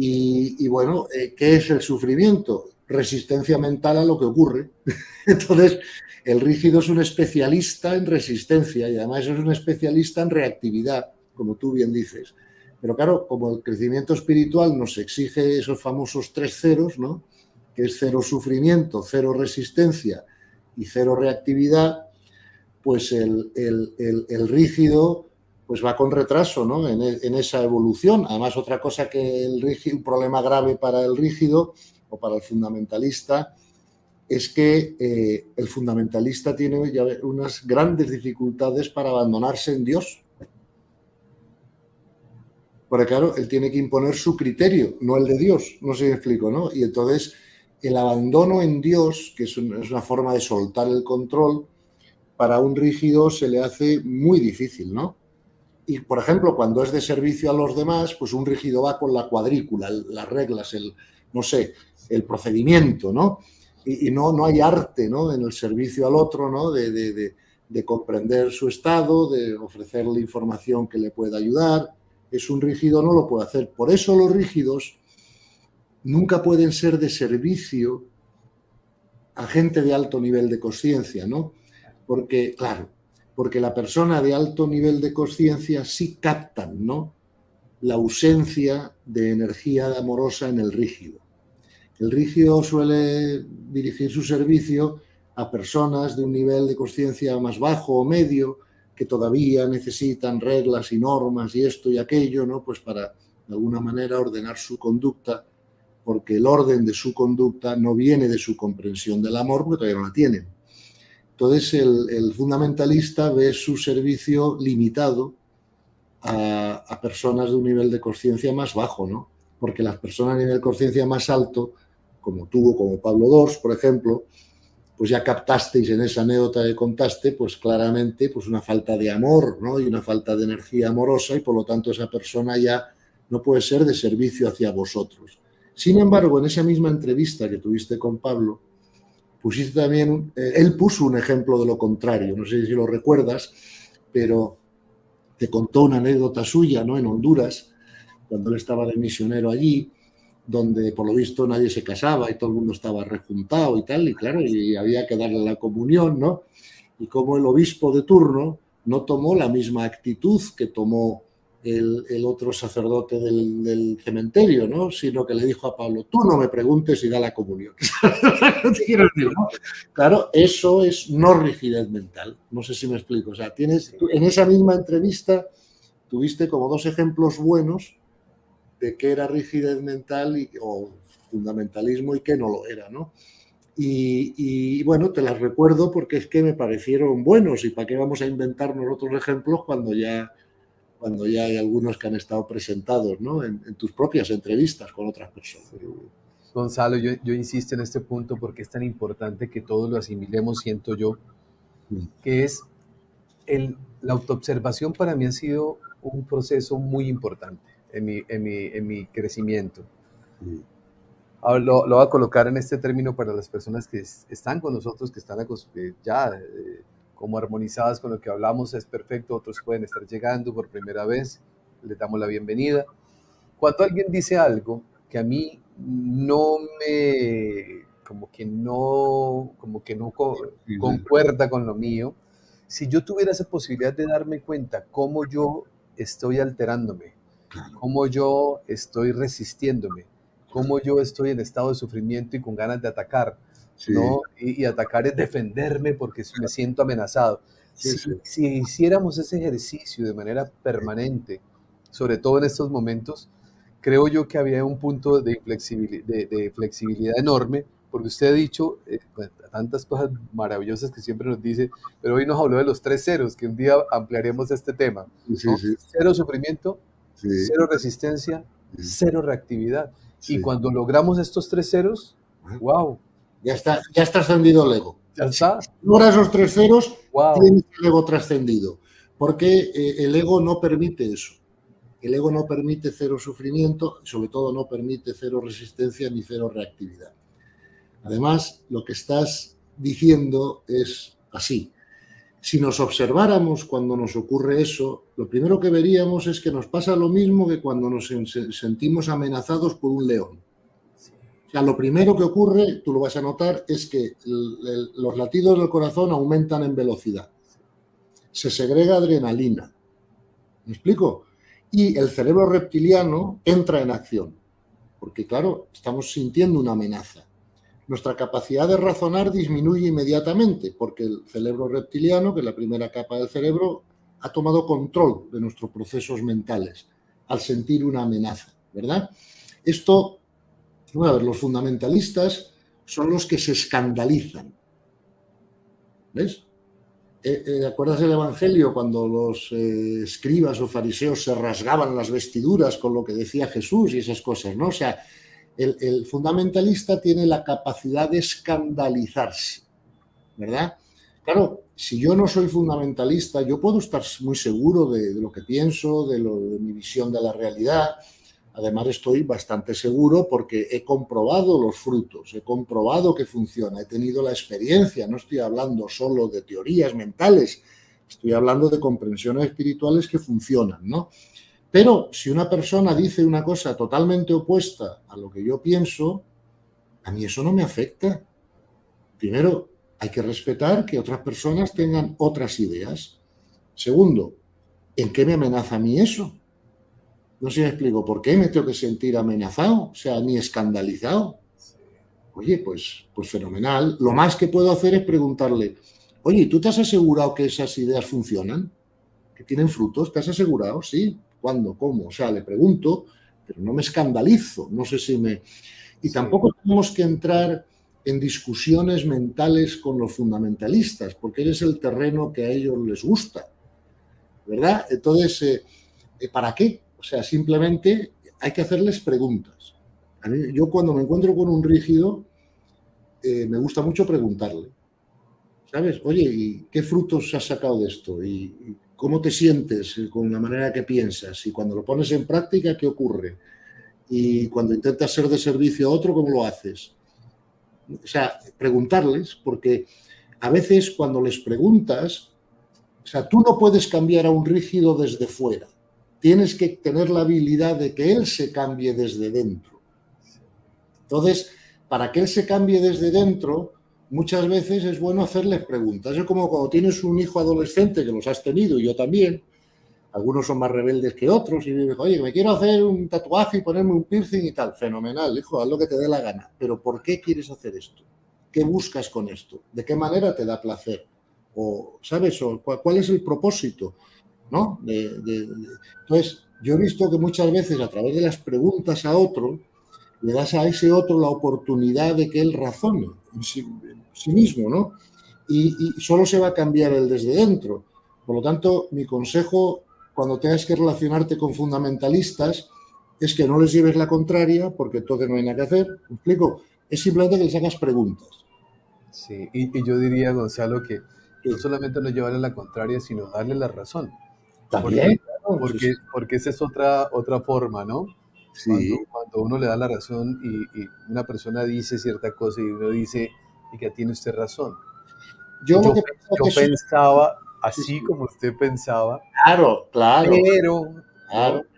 Y bueno, ¿qué es el sufrimiento? Resistencia mental a lo que ocurre. Entonces, el rígido es un especialista en resistencia y además es un especialista en reactividad, como tú bien dices. Pero claro, como el crecimiento espiritual nos exige esos famosos 3 ceros, ¿no? Que es 0 sufrimiento, 0 resistencia y 0 reactividad, pues el rígido pues va con retraso, ¿no? En esa evolución. Además, otra cosa que un problema grave para el rígido o para el fundamentalista es que el fundamentalista tiene ya unas grandes dificultades para abandonarse en Dios. Porque claro, él tiene que imponer su criterio, no el de Dios, no sé si me explico, ¿no? Y entonces el abandono en Dios, que es una forma de soltar el control, para un rígido se le hace muy difícil, ¿no? Y, por ejemplo, cuando es de servicio a los demás, pues un rígido va con la cuadrícula, las reglas, no sé, el procedimiento, ¿no? Y no hay arte, ¿no? En el servicio al otro, ¿no? De comprender su estado, de ofrecerle información que le pueda ayudar. Es un rígido, no lo puede hacer. Por eso los rígidos nunca pueden ser de servicio a gente de alto nivel de conciencia, ¿no? Porque, claro, porque la persona de alto nivel de conciencia sí captan, ¿no? La ausencia de energía amorosa en el rígido. El rígido suele dirigir su servicio a personas de un nivel de conciencia más bajo o medio, que todavía necesitan reglas y normas y esto y aquello, ¿no? Pues para, de alguna manera, ordenar su conducta, porque el orden de su conducta no viene de su comprensión del amor, porque todavía no la tienen. Entonces, el fundamentalista ve su servicio limitado a personas de un nivel de conciencia más bajo, ¿no? Porque las personas a nivel de conciencia más alto, como tú o como Pablo Dors, por ejemplo, pues ya captasteis en esa anécdota que contaste, pues claramente pues una falta de amor, ¿no? Y una falta de energía amorosa, y por lo tanto esa persona ya no puede ser de servicio hacia vosotros. Sin embargo, en esa misma entrevista que tuviste con Pablo, pusiste también, él puso un ejemplo de lo contrario, no sé si lo recuerdas, pero te contó una anécdota suya, ¿no? En Honduras, cuando él estaba de misionero allí, donde por lo visto nadie se casaba y todo el mundo estaba rejuntado y tal, y claro, y había que darle la comunión, ¿no? Y como el obispo de turno no tomó la misma actitud que tomó el otro sacerdote del cementerio, ¿no? Sino que le dijo a Pablo, tú no me preguntes y da la comunión. ¿No? Claro, eso es no rigidez mental. No sé si me explico. O sea, en esa misma entrevista tuviste como 2 ejemplos buenos de qué era rigidez mental o fundamentalismo y qué no lo era, ¿no? Y bueno, te las recuerdo porque es que me parecieron buenos, y para qué vamos a inventarnos otros ejemplos cuando ya hay algunos que han estado presentados, ¿no? En tus propias entrevistas con otras personas. Sí. Gonzalo, yo insisto en este punto porque es tan importante que todos lo asimilemos, siento yo, que es la autoobservación. Para mí ha sido un proceso muy importante en mi crecimiento. Lo voy a colocar en este término para las personas que están con nosotros, que están ya como armonizadas con lo que hablamos, es perfecto. Otros pueden estar llegando por primera vez, les damos la bienvenida. Cuando alguien dice algo que a mí como que no concuerda con lo mío, si yo tuviera esa posibilidad de darme cuenta cómo yo estoy alterándome, cómo yo estoy resistiéndome, cómo yo estoy en estado de sufrimiento y con ganas de atacar, Sí. ¿no? Y atacar es defenderme porque me siento amenazado. Sí, Si hiciéramos ese ejercicio de manera permanente, sobre todo en estos momentos, creo yo que había un punto de flexibilidad enorme, porque usted ha dicho tantas cosas maravillosas que siempre nos dice, pero hoy nos habló de los 3 ceros, que un día ampliaremos este tema, ¿no? Sí. Cero sufrimiento, Sí. cero resistencia, Sí. cero reactividad. Sí. Y cuando logramos estos 3 ceros, wow. Ya está trascendido el ego. Ya está. Si logras esos 3 ceros, Wow. tienes el ego trascendido. Porque el ego no permite eso. El ego no permite cero sufrimiento, sobre todo no permite cero resistencia ni cero reactividad. Además, lo que estás diciendo es así. Si nos observáramos cuando nos ocurre eso, lo primero que veríamos es que nos pasa lo mismo que cuando nos sentimos amenazados por un león. O sea, lo primero que ocurre, tú lo vas a notar, es que los latidos del corazón aumentan en velocidad. Se segrega adrenalina. ¿Me explico? Y el cerebro reptiliano entra en acción. Porque, claro, estamos sintiendo una amenaza. Nuestra capacidad de razonar disminuye inmediatamente porque el cerebro reptiliano, que es la primera capa del cerebro, ha tomado control de nuestros procesos mentales al sentir una amenaza, ¿verdad? Esto, bueno, a ver, los fundamentalistas son los que se escandalizan. ¿Ves? ¿Acuerdas del Evangelio cuando los escribas o fariseos se rasgaban las vestiduras con lo que decía Jesús y esas cosas, ¿no? O sea, el fundamentalista tiene la capacidad de escandalizarse, ¿verdad? Claro, si yo no soy fundamentalista, yo puedo estar muy seguro de lo que pienso, de mi visión de la realidad. Además, estoy bastante seguro porque he comprobado los frutos, he comprobado que funciona, he tenido la experiencia, no estoy hablando solo de teorías mentales, estoy hablando de comprensiones espirituales que funcionan, ¿no? Pero si una persona dice una cosa totalmente opuesta a lo que yo pienso, a mí eso no me afecta. Primero, hay que respetar que otras personas tengan otras ideas. Segundo, ¿en qué me amenaza a mí eso? No sé si me explico, ¿por qué me tengo que sentir amenazado? O sea, ni escandalizado. Oye, pues fenomenal. Lo más que puedo hacer es preguntarle, oye, ¿tú te has asegurado que esas ideas funcionan? ¿Que tienen frutos? ¿Te has asegurado? Sí. ¿Cuándo? ¿Cómo? O sea, le pregunto, pero no me escandalizo. No sé si me... Y tampoco tenemos que entrar en discusiones mentales con los fundamentalistas, porque es el terreno que a ellos les gusta, ¿verdad? Entonces, ¿para qué? O sea, simplemente hay que hacerles preguntas. A mí, yo cuando me encuentro con un rígido, me gusta mucho preguntarle, ¿sabes? Oye, ¿y qué frutos has sacado de esto? ¿Y cómo te sientes con la manera que piensas? Y cuando lo pones en práctica, ¿qué ocurre? Y cuando intentas ser de servicio a otro, ¿cómo lo haces? O sea, preguntarles, porque a veces cuando les preguntas, o sea, tú no puedes cambiar a un rígido desde fuera. Tienes que tener la habilidad de que él se cambie desde dentro. Entonces, para que él se cambie desde dentro, muchas veces es bueno hacerles preguntas. Es como cuando tienes un hijo adolescente, que los has tenido, y yo también. Algunos son más rebeldes que otros y digo, oye, me quiero hacer un tatuaje y ponerme un piercing y tal. Fenomenal, hijo, haz lo que te dé la gana. Pero ¿por qué quieres hacer esto? ¿Qué buscas con esto? ¿De qué manera te da placer? O, ¿sabes? O, ¿cuál es el propósito? ¿No? Entonces, yo he visto que muchas veces a través de las preguntas a otro, le das a ese otro la oportunidad de que él razone en sí mismo, ¿no? Y solo se va a cambiar el desde dentro. Por lo tanto, mi consejo cuando tengas que relacionarte con fundamentalistas es que no les lleves la contraria, porque entonces no hay nada que hacer. ¿Me explico? Es simplemente que les hagas preguntas. Sí, y yo diría, Gonzalo, que no solamente no llevarle la contraria, sino darle la razón. También, porque esa es otra forma, ¿no? Sí. Cuando uno le da la razón y una persona dice cierta cosa y uno dice, y que tiene usted razón. Yo pensaba así como usted pensaba. Claro.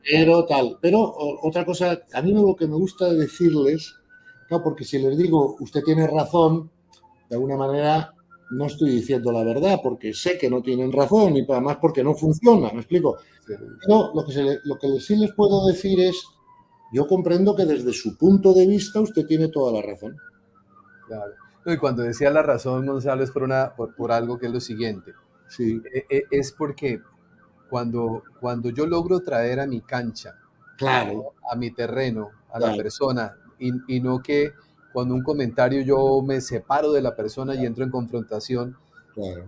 Pero tal. Pero otra cosa, a mí lo que me gusta decirles, claro, porque si les digo, usted tiene razón, de alguna manera no estoy diciendo la verdad, porque sé que no tienen razón y además porque no funciona, ¿me explico? Pero lo que sí les puedo decir es, yo comprendo que desde su punto de vista usted tiene toda la razón. Claro. No, y cuando decía la razón, Gonzalo, es por algo que es lo siguiente. Sí. Es porque cuando yo logro traer a mi cancha, claro, a mi terreno, a la persona, y no que cuando un comentario yo me separo de la persona y entro en confrontación,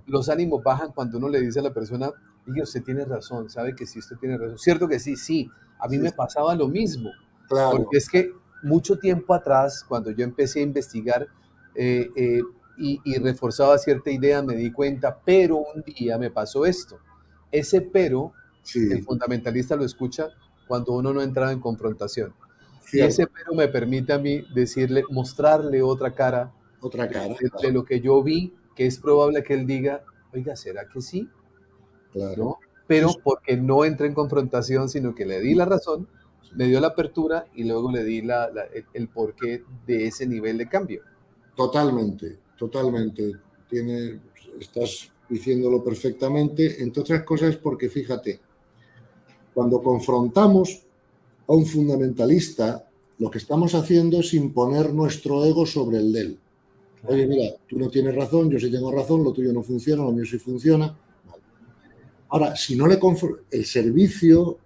los ánimos bajan cuando uno le dice a la persona, oye, usted tiene razón, sabe que sí, usted tiene razón. Cierto que sí, a mí me pasaba lo mismo, porque es que mucho tiempo atrás, cuando yo empecé a investigar y reforzaba cierta idea, me di cuenta, pero un día me pasó esto. Ese pero, el fundamentalista lo escucha cuando uno no entraba en confrontación. Y ese pero me permite a mí mostrarle otra cara, de lo que yo vi, que es probable que él diga, oiga, ¿será que sí? Claro. ¿No? Pero Sí, porque no entré en confrontación, sino que le di la razón, sí. me dio la apertura y luego le di el porqué de ese nivel de cambio. Totalmente, totalmente. Estás diciéndolo perfectamente. Entre otras cosas, porque fíjate, cuando confrontamos a un fundamentalista, lo que estamos haciendo es imponer nuestro ego sobre el de él. Oye, Claro. mira, tú no tienes razón, yo sí tengo razón, lo tuyo no funciona, lo mío sí funciona. Vale. Ahora, si no le el servicio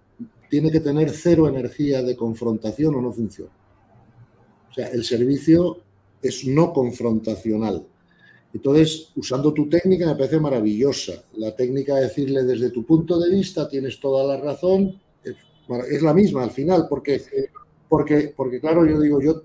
tiene que tener cero energía de confrontación o no funciona. O sea, el servicio es no confrontacional. Entonces, usando tu técnica me parece maravillosa. La técnica de decirle desde tu punto de vista tienes toda la razón, es la misma al final, porque claro, yo digo, yo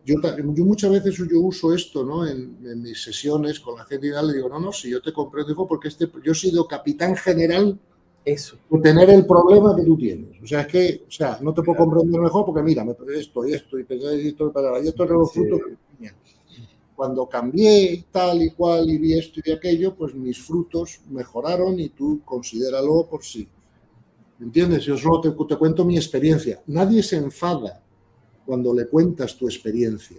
muchas veces yo uso esto, ¿no? En mis sesiones con la gente y le digo, no, si yo te comprendo, digo, porque yo he sido capitán general Eso. de tener el problema que tú tienes. O sea, no te puedo Claro. comprender mejor porque mira, esto, y esto de los Sí. frutos. Cuando cambié tal y cual y vi esto y vi aquello, pues mis frutos mejoraron y tú considéralo por sí. ¿Me entiendes? Yo solo te cuento mi experiencia. Nadie se enfada cuando le cuentas tu experiencia.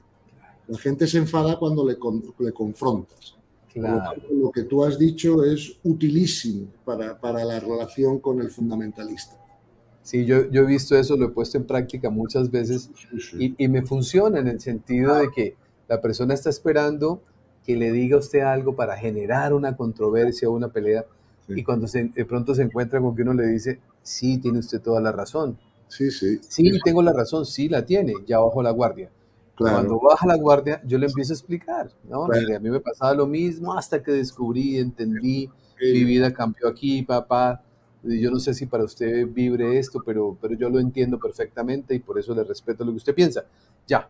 La gente se enfada cuando le confrontas. Por lo Claro. tanto, lo que tú has dicho es utilísimo para la relación con el fundamentalista. Sí, yo he visto eso, lo he puesto en práctica muchas veces Sí, sí. y me funciona en el sentido de que la persona está esperando que le diga a usted algo para generar una controversia o una pelea Sí, y cuando de pronto se encuentra con que uno le dice, sí, tiene usted toda la razón. sí, sí. Sí, tengo la razón, sí la tiene, ya bajo la guardia. Claro, Cuando baja la guardia, yo le empiezo a explicar, ¿no? claro. Mire, a mí me pasaba lo mismo hasta que descubrí, entendí, mi Aquello. vida cambió aquí, papá. Y yo no sé si para usted vibre esto, pero yo lo entiendo perfectamente y por eso le respeto lo que usted piensa. Ya.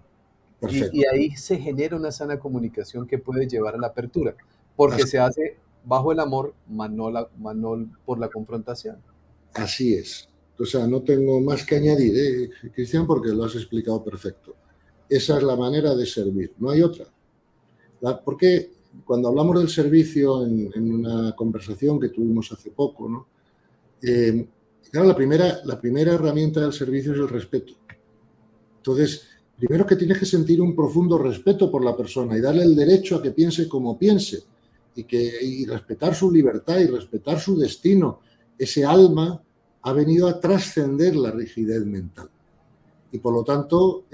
Y Perfecto. ahí se genera una sana comunicación que puede llevar a la apertura, porque se hace bajo el amor, más no por la confrontación. Así es. O sea, no tengo más que añadir, Cristian, porque lo has explicado perfecto. Esa es la manera de servir, no hay otra. Porque cuando hablamos del servicio en una conversación que tuvimos hace poco, ¿no? Claro, la primera herramienta del servicio es el respeto. Entonces, primero que tienes que sentir un profundo respeto por la persona y darle el derecho a que piense como piense y respetar su libertad y respetar su destino. Ese alma ha venido a trascender la rigidez mental. Y por lo tanto,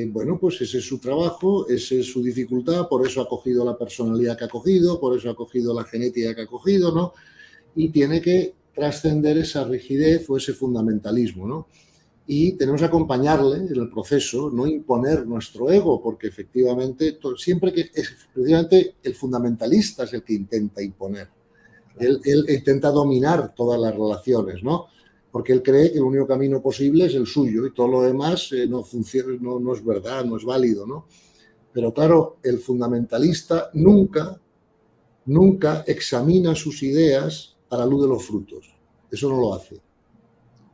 bueno, pues ese es su trabajo, esa es su dificultad, por eso ha cogido la personalidad que ha cogido, por eso ha cogido la genética que ha cogido, ¿no? Y tiene que trascender esa rigidez o ese fundamentalismo, ¿no? Y tenemos que acompañarle en el proceso, no imponer nuestro ego, porque efectivamente, siempre que precisamente el fundamentalista es el que intenta imponer. Él intenta dominar todas las relaciones, ¿no? Porque él cree que el único camino posible es el suyo y todo lo demás no funciona, no es verdad, no es válido, ¿no? Pero claro, el fundamentalista nunca examina sus ideas a la luz de los frutos. Eso no lo hace.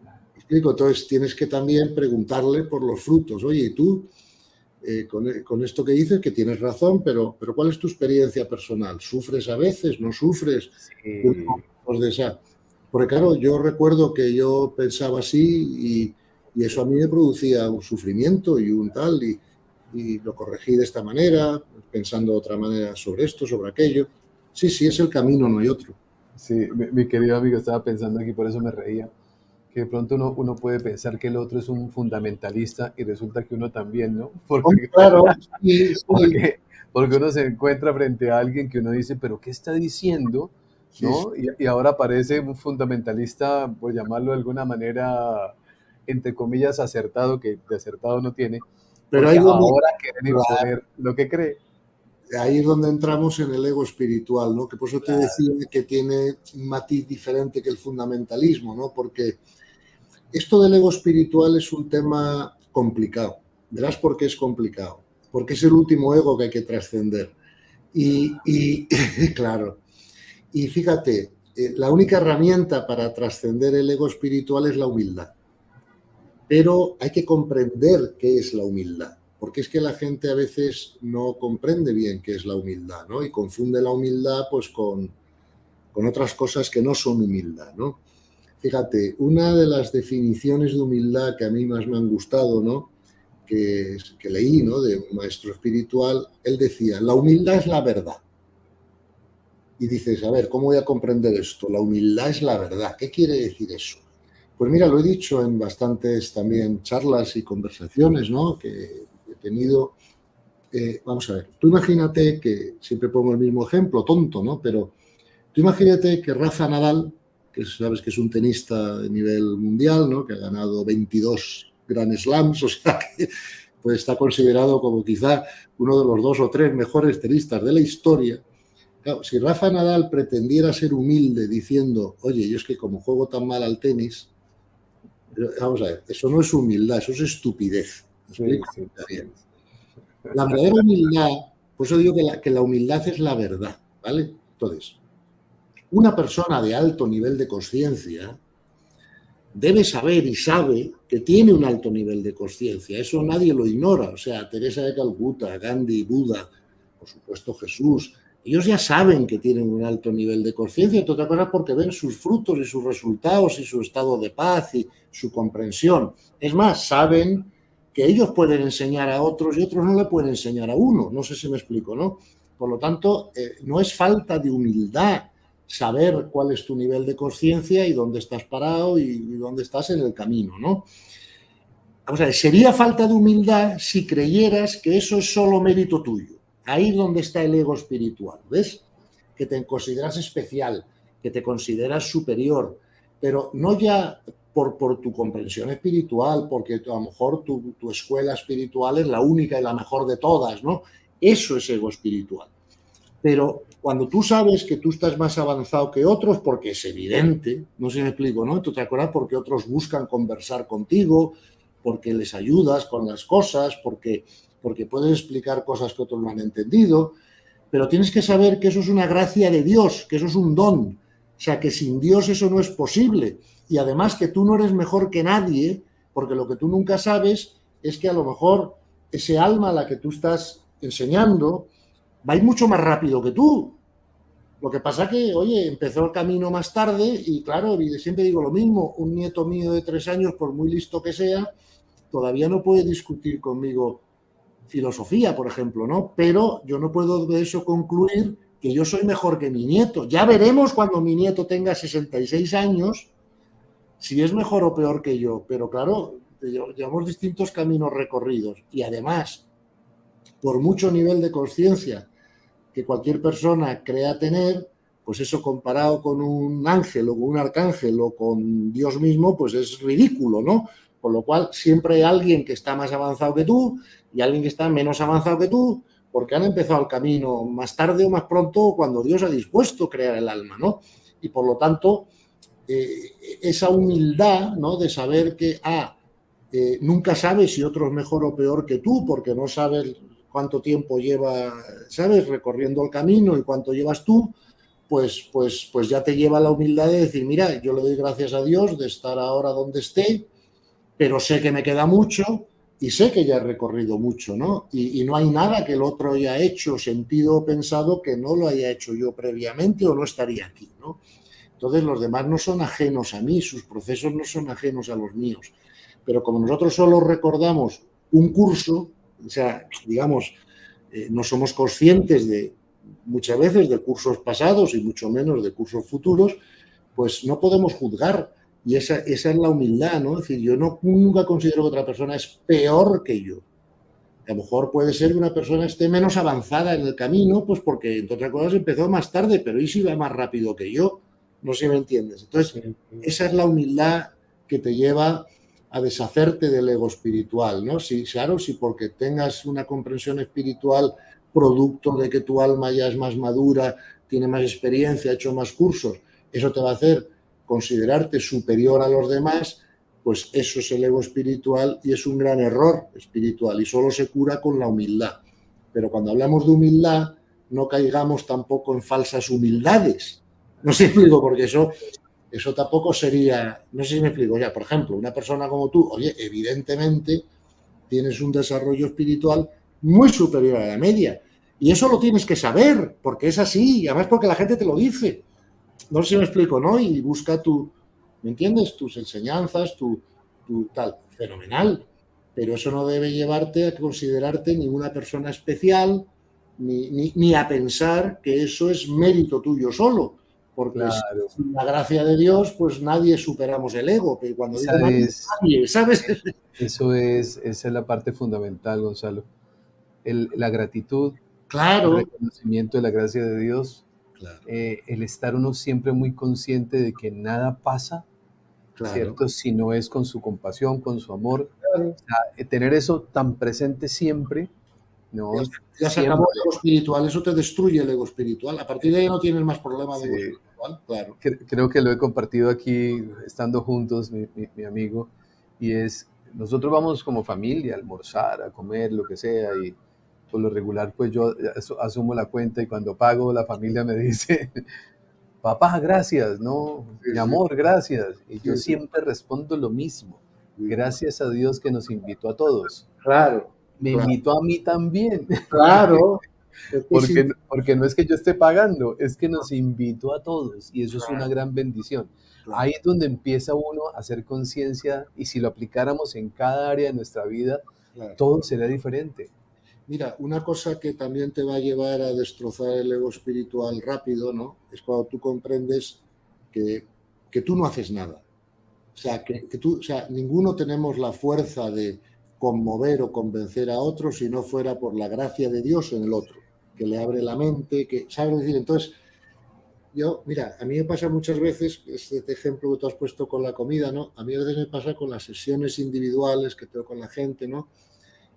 ¿Me explico? Entonces tienes que también preguntarle por los frutos. Oye, ¿y tú? Con esto que dices, que tienes razón, pero ¿cuál es tu experiencia personal? ¿Sufres a veces? ¿No sufres? Sí, Porque claro, yo recuerdo que yo pensaba así y eso a mí me producía un sufrimiento y un tal, y lo corregí de esta manera, pensando de otra manera sobre esto, sobre aquello. Sí, es el camino, no hay otro. sí, mi querido amigo estaba pensando aquí, por eso me reía, que de pronto uno puede pensar que el otro es un fundamentalista y resulta que uno también, ¿no? Claro, sí, sí, Porque, porque uno se encuentra frente a alguien que uno dice, pero ¿qué está diciendo? sí, sí. ¿No? Y ahora aparece un fundamentalista, por llamarlo de alguna manera, entre comillas, acertado, que de acertado no tiene, Pero porque ahora quieren imponer lo que cree. ahí es donde entramos en el ego espiritual, ¿no? Que por eso te decía que tiene un matiz diferente que el fundamentalismo, ¿no? Porque esto del ego espiritual es un tema complicado. Verás por qué es complicado. Porque es el último ego que hay que trascender. Y claro, y fíjate, la única herramienta para trascender el ego espiritual es la humildad. Pero hay que comprender qué es la humildad, porque es que la gente a veces no comprende bien qué es la humildad, ¿no? Y confunde la humildad pues con con otras cosas que no son humildad, ¿no? Fíjate, una de las definiciones de humildad que a mí más me han gustado, ¿no?, que leí, ¿no?, de un maestro espiritual, él decía, la humildad es la verdad. Y dices, a ver, ¿cómo voy a comprender esto? La humildad es la verdad. ¿Qué quiere decir eso? Pues mira, lo he dicho en bastantes también charlas y conversaciones, ¿no?, que he tenido. Vamos a ver, tú imagínate que, siempre pongo el mismo ejemplo, tonto, ¿no?, pero tú imagínate que Rafa Nadal, que sabes que es un tenista de nivel mundial, ¿no?, que ha ganado 22 Grand Slams, o sea que pues está considerado como quizá uno de los 2 o 3 mejores tenistas de la historia. Claro, si Rafa Nadal pretendiera ser humilde diciendo, oye, yo es que como juego tan mal al tenis, vamos a ver, eso no es humildad, eso es estupidez. ¿Me explico? Sí, sí. La verdadera humildad, por eso digo que la humildad es la verdad, ¿vale? Entonces, una persona de alto nivel de consciencia debe saber y sabe que tiene un alto nivel de consciencia. Eso nadie lo ignora. O sea, Teresa de Calcuta, Gandhi, Buda, por supuesto Jesús, ellos ya saben que tienen un alto nivel de consciencia, entre otras cosas porque ven sus frutos y sus resultados y su estado de paz y su comprensión. Es más, saben que ellos pueden enseñar a otros y otros no le pueden enseñar a uno. No sé si me explico, ¿no? Por lo tanto, no es falta de humildad saber cuál es tu nivel de consciencia y dónde estás parado y dónde estás en el camino, ¿no? Vamos a ver, sería falta de humildad si creyeras que eso es solo mérito tuyo. Ahí es donde está el ego espiritual, ¿ves? Que te consideras especial, que te consideras superior, pero no ya por tu comprensión espiritual, porque a lo mejor tu escuela espiritual es la única y la mejor de todas, ¿no? Eso es ego espiritual. Pero cuando tú sabes que tú estás más avanzado que otros, porque es evidente, no sé si me explico, ¿no? Tú te acuerdas porque otros buscan conversar contigo, porque les ayudas con las cosas, porque puedes explicar cosas que otros no han entendido, pero tienes que saber que eso es una gracia de Dios, que eso es un don, o sea, que sin Dios eso no es posible, y además que tú no eres mejor que nadie, porque lo que tú nunca sabes es que a lo mejor ese alma a la que tú estás enseñando va a ir mucho más rápido que tú. Lo que pasa que, oye, empezó el camino más tarde y claro, siempre digo lo mismo, un nieto mío de 3 años, por muy listo que sea, todavía no puede discutir conmigo filosofía, por ejemplo, ¿no? Pero yo no puedo de eso concluir que yo soy mejor que mi nieto. Ya veremos cuando mi nieto tenga 66 años si es mejor o peor que yo. Pero claro, llevamos distintos caminos recorridos y además, por mucho nivel de conciencia que cualquier persona crea tener, pues eso comparado con un ángel o con un arcángel o con Dios mismo, pues es ridículo, ¿no? Con lo cual siempre hay alguien que está más avanzado que tú y alguien que está menos avanzado que tú, porque han empezado el camino más tarde o más pronto cuando Dios ha dispuesto crear el alma, ¿no? Y por lo tanto, esa humildad, ¿no?, de saber que nunca sabes si otro es mejor o peor que tú, porque no sabes cuánto tiempo lleva, ¿sabes?, recorriendo el camino y cuánto llevas tú, pues ya te lleva la humildad de decir, mira, yo le doy gracias a Dios de estar ahora donde esté, pero sé que me queda mucho y sé que ya he recorrido mucho, ¿no? Y no hay nada que el otro haya hecho, sentido o pensado que no lo haya hecho yo previamente o no estaría aquí, ¿no? Entonces los demás no son ajenos a mí, sus procesos no son ajenos a los míos. Pero como nosotros solo recordamos un curso, o sea, digamos, no somos conscientes de muchas veces de cursos pasados y mucho menos de cursos futuros, pues no podemos juzgar. Y esa es la humildad, ¿no? Es decir, yo nunca considero que otra persona es peor que yo. A lo mejor puede ser que una persona esté menos avanzada en el camino, pues porque, entre otras cosas, empezó más tarde, pero hoy sí va más rápido que yo. No sé si me entiendes. Entonces, esa es la humildad que te lleva a deshacerte del ego espiritual, ¿no? Sí, claro, si porque tengas una comprensión espiritual producto de que tu alma ya es más madura, tiene más experiencia, ha hecho más cursos, eso te va a hacer considerarte superior a los demás, pues eso es el ego espiritual y es un gran error espiritual y solo se cura con la humildad. Pero cuando hablamos de humildad, no caigamos tampoco en falsas humildades. No sé si me explico, porque eso tampoco sería, no sé si me explico, ya, por ejemplo, una persona como tú, oye, evidentemente tienes un desarrollo espiritual muy superior a la media y eso lo tienes que saber, porque es así, y además porque la gente te lo dice. No sé si me explico, ¿no? Y busca ¿me entiendes? Tus enseñanzas, tu tal, fenomenal. Pero eso no debe llevarte a considerarte ni una persona especial, ni a pensar que eso es mérito tuyo solo. Porque Claro, sin la gracia de Dios, pues nadie superamos el ego. Pero cuando esa digo nadie, es, nadie, ¿sabes? esa es la parte fundamental, Gonzalo. La gratitud, el Claro, reconocimiento de la gracia de Dios, claro, el estar uno siempre muy consciente de que nada pasa, claro, ¿cierto? Si no es con su compasión, con su amor. claro. O sea, tener eso tan presente siempre, Ya, ¿no? ya se acabó el Siempre. ego espiritual, eso te destruye el ego espiritual. A partir de ahí no tienes más problema de ego Sí. espiritual, claro. Creo que lo he compartido aquí estando juntos, mi amigo, y es, nosotros vamos como familia a almorzar, a comer, lo que sea, y por lo regular, pues yo asumo la cuenta y cuando pago, la familia me dice, papá, gracias, no, Sí, mi sí, amor, gracias. Y yo sí, sí, siempre respondo lo mismo. sí. Gracias a Dios que nos invitó a todos. Claro, Me claro, invitó a mí también, claro. Es que sí, porque no es que yo esté pagando, es que nos invitó a todos y eso es una claro, gran bendición. Ahí claro, es donde empieza uno a hacer conciencia y si lo aplicáramos en cada área de nuestra vida, claro. todo sería diferente. Mira, una cosa que también te va a llevar a destrozar el ego espiritual rápido, ¿no? Es cuando tú comprendes que, que tú no haces nada. O sea, o sea, ninguno tenemos la fuerza de conmover o convencer a otro si no fuera por la gracia de Dios en el otro, que le abre la mente, que sabe decir. Entonces, mira, a mí me pasa muchas veces, este ejemplo que tú has puesto con la comida, ¿no? A mí a veces me pasa con las sesiones individuales que tengo con la gente, ¿no?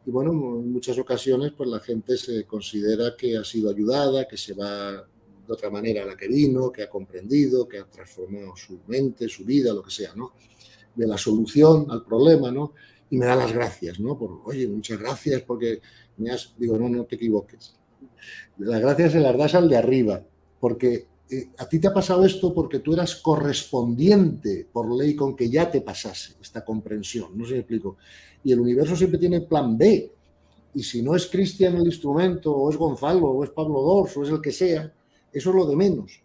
Y bueno, en muchas ocasiones, pues la gente se considera que ha sido ayudada, que se va de otra manera a la que vino, que ha comprendido, que ha transformado su mente, su vida, lo que sea, ¿no? De la solución al problema, ¿no? Y me da las gracias, ¿no? Oye, muchas gracias porque digo, no, no te equivoques. Las gracias se las das al de arriba, porque a ti te ha pasado esto porque tú eras correspondiente por ley con que ya te pasase esta comprensión, no sé si me explico. Y el universo siempre tiene plan B, y si no es Cristian el instrumento, o es Gonzalo, o es Pablo Dors, o es el que sea, eso es lo de menos,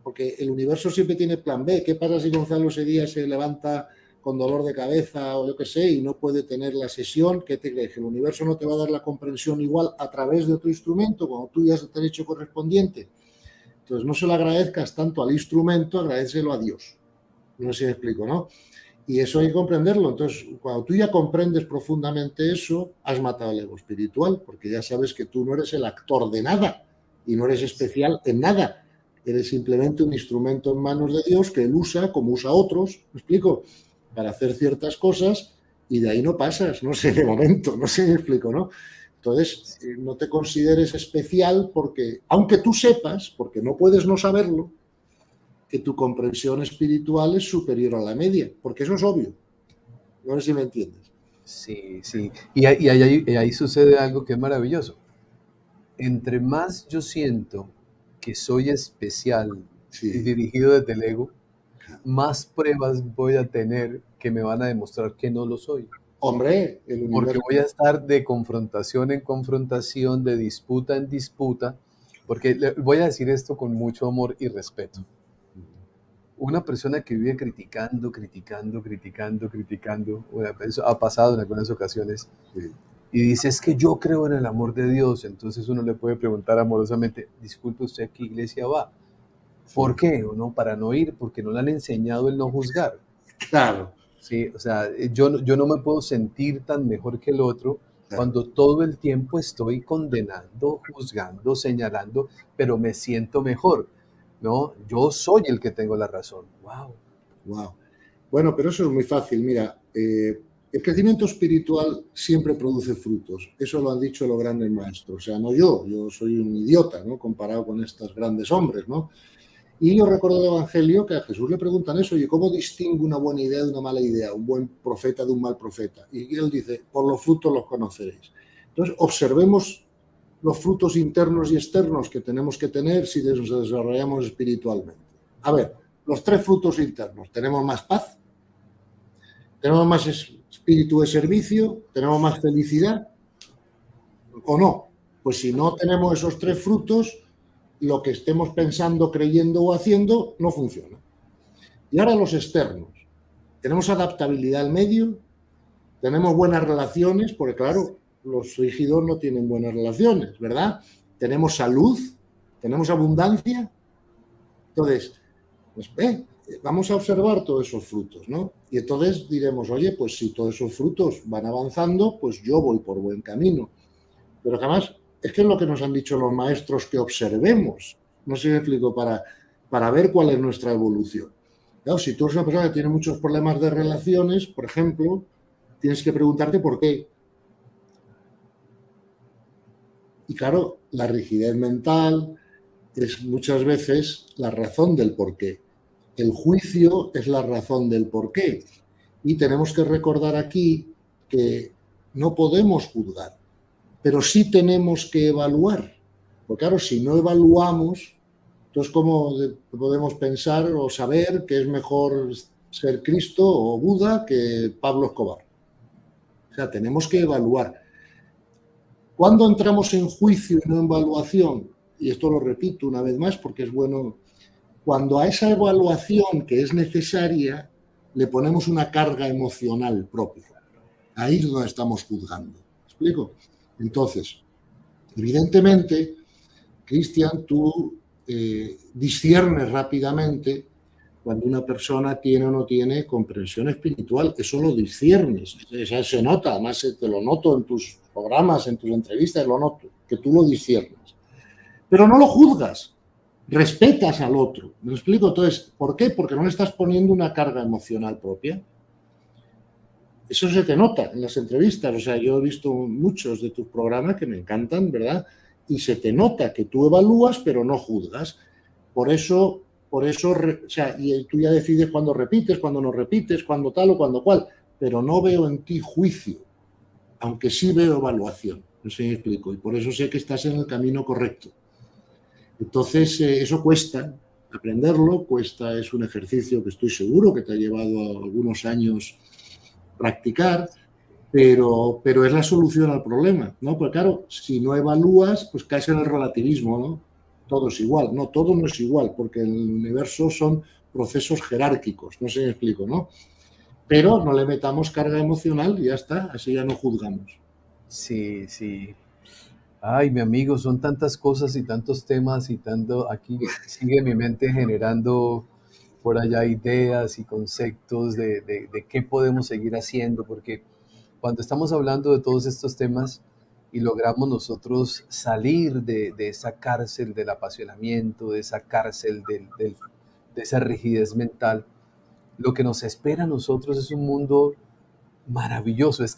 porque el universo siempre tiene plan B. ¿Qué pasa si Gonzalo ese día se levanta con dolor de cabeza o lo que sé y no puede tener la sesión? ¿Qué te crees? ¿El universo no te va a dar la comprensión igual a través de otro instrumento cuando tú ya has hecho correspondiente? Entonces no se lo agradezcas tanto al instrumento, agradecelo a Dios. No sé si me explico, ¿no? Y eso hay que comprenderlo. Entonces, cuando tú ya comprendes profundamente eso, has matado el ego espiritual, porque ya sabes que tú no eres el actor de nada y no eres especial en nada. Eres simplemente un instrumento en manos de Dios que Él usa como usa a otros, ¿me explico? Para hacer ciertas cosas y de ahí no pasas, no sé, de momento, no sé si me explico, ¿no? Entonces, no te consideres especial porque, aunque tú sepas, porque no puedes no saberlo, que tu comprensión espiritual es superior a la media, porque eso es obvio. No sé si me entiendes. Sí, sí. Y ahí sucede algo que es maravilloso. Entre más yo siento que soy especial y Sí. dirigido desde el ego, más pruebas voy a tener que me van a demostrar que no lo soy. Hombre, el Porque universo. voy a estar de confrontación en confrontación, de disputa en disputa, porque voy a decir esto con mucho amor y respeto. Una persona que vive criticando, criticando, criticando, criticando, eso ha pasado en algunas ocasiones, Sí, y dice, es que yo creo en el amor de Dios, entonces uno le puede preguntar amorosamente, disculpe usted, ¿a qué iglesia va? ¿Por sí. qué? ¿O no? Para no ir, porque no le han enseñado el no juzgar. Claro, Sí, o sea, yo no me puedo sentir tan mejor que el otro claro. cuando todo el tiempo estoy condenando, juzgando, señalando, pero me siento mejor, ¿no? Yo soy el que tengo la razón. Wow. Wow. Bueno, pero eso es muy fácil. Mira, el crecimiento espiritual siempre produce frutos. Eso lo han dicho los grandes maestros. O sea, no yo soy un idiota, ¿no? Comparado con estos grandes hombres, ¿no? Y yo recuerdo el Evangelio que a Jesús le preguntan eso, ¿y cómo distingue una buena idea de una mala idea, un buen profeta de un mal profeta? Y él dice, por los frutos los conoceréis. Entonces, observemos los frutos internos y externos que tenemos que tener si nos desarrollamos espiritualmente. A ver, los tres frutos internos. Tenemos más paz, tenemos más espíritu de servicio, tenemos más felicidad, o no. Pues si no tenemos esos tres frutos, lo que estemos pensando, creyendo o haciendo no funciona. Y ahora los externos. Tenemos adaptabilidad al medio, tenemos buenas relaciones, porque claro, los rígidos no tienen buenas relaciones, ¿verdad? Tenemos salud, tenemos abundancia. Entonces, pues, vamos a observar todos esos frutos, ¿no? Y entonces diremos, oye, pues si todos esos frutos van avanzando, pues yo voy por buen camino. Pero además, es que es lo que nos han dicho los maestros, que observemos. No sé si me explico, para ver cuál es nuestra evolución. Claro, si tú eres una persona que tiene muchos problemas de relaciones, por ejemplo, tienes que preguntarte por qué. Y claro, la rigidez mental es muchas veces la razón del por qué. El juicio es la razón del por qué. Y tenemos que recordar aquí que no podemos juzgar, pero sí tenemos que evaluar. Porque claro, si no evaluamos, entonces ¿cómo podemos pensar o saber que es mejor ser Cristo o Buda que Pablo Escobar? O sea, tenemos que evaluar. ¿Cuándo entramos en juicio y no en evaluación? Y esto lo repito una vez más porque es bueno. Cuando a esa evaluación que es necesaria le ponemos una carga emocional propia. Ahí es donde estamos juzgando. ¿Me explico? Entonces, evidentemente, Cristian, tú disciernes rápidamente cuando una persona tiene o no tiene comprensión espiritual. Eso lo disciernes. Eso se nota, además te lo noto en tus programas, en tus entrevistas, lo noto, que tú lo disciernes. Pero no lo juzgas. Respetas al otro. ¿Me explico? Entonces, ¿por qué? Porque no le estás poniendo una carga emocional propia. Eso se te nota en las entrevistas. O sea, yo he visto muchos de tus programas que me encantan, ¿verdad? Y se te nota que tú evalúas, pero no juzgas. Por eso, o sea, y tú ya decides cuándo repites, cuándo no repites, cuándo tal o cuándo cual. Pero no veo en ti juicio, aunque sí veo evaluación. No sé si me explico. Y por eso sé que estás en el camino correcto. Entonces, eso cuesta aprenderlo, es un ejercicio que estoy seguro que te ha llevado algunos años practicar, pero es la solución al problema, ¿no? Porque claro, si no evalúas, pues caes en el relativismo, ¿no? Todo es igual. No, todo no es igual, porque en el universo son procesos jerárquicos, no sé si me explico, ¿no? Pero no le metamos carga emocional y ya está, así ya no juzgamos. Sí, sí. Ay, mi amigo, son tantas cosas y tantos temas y tanto, aquí sigue mi mente generando por allá ideas y conceptos de qué podemos seguir haciendo, porque cuando estamos hablando de todos estos temas y logramos nosotros salir de esa cárcel del apasionamiento, de esa cárcel de esa rigidez mental, lo que nos espera a nosotros es un mundo maravilloso. Es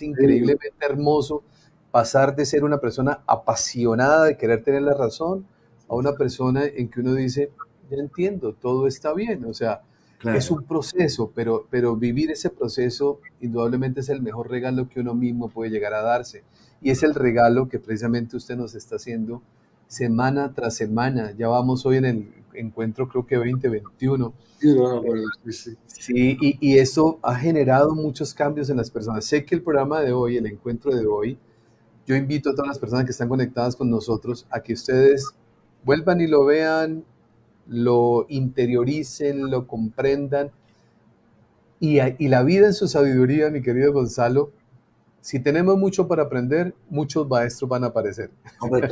increíblemente hermoso pasar de ser una persona apasionada de querer tener la razón a una persona en que uno dice, ya entiendo, todo está bien. O sea, Claro. es un proceso, pero vivir ese proceso indudablemente es el mejor regalo que uno mismo puede llegar a darse. Y es el regalo que precisamente usted nos está haciendo semana tras semana. Ya vamos hoy en el encuentro, creo que 2021. Sí, no, bueno, sí. Sí, y eso ha generado muchos cambios en las personas. Sé que el programa de hoy, el encuentro de hoy, yo invito a todas las personas que están conectadas con nosotros a que ustedes vuelvan y lo vean, lo interioricen, lo comprendan. Y la vida en su sabiduría, mi querido Gonzalo, si tenemos mucho para aprender, muchos maestros van a aparecer. Hombre,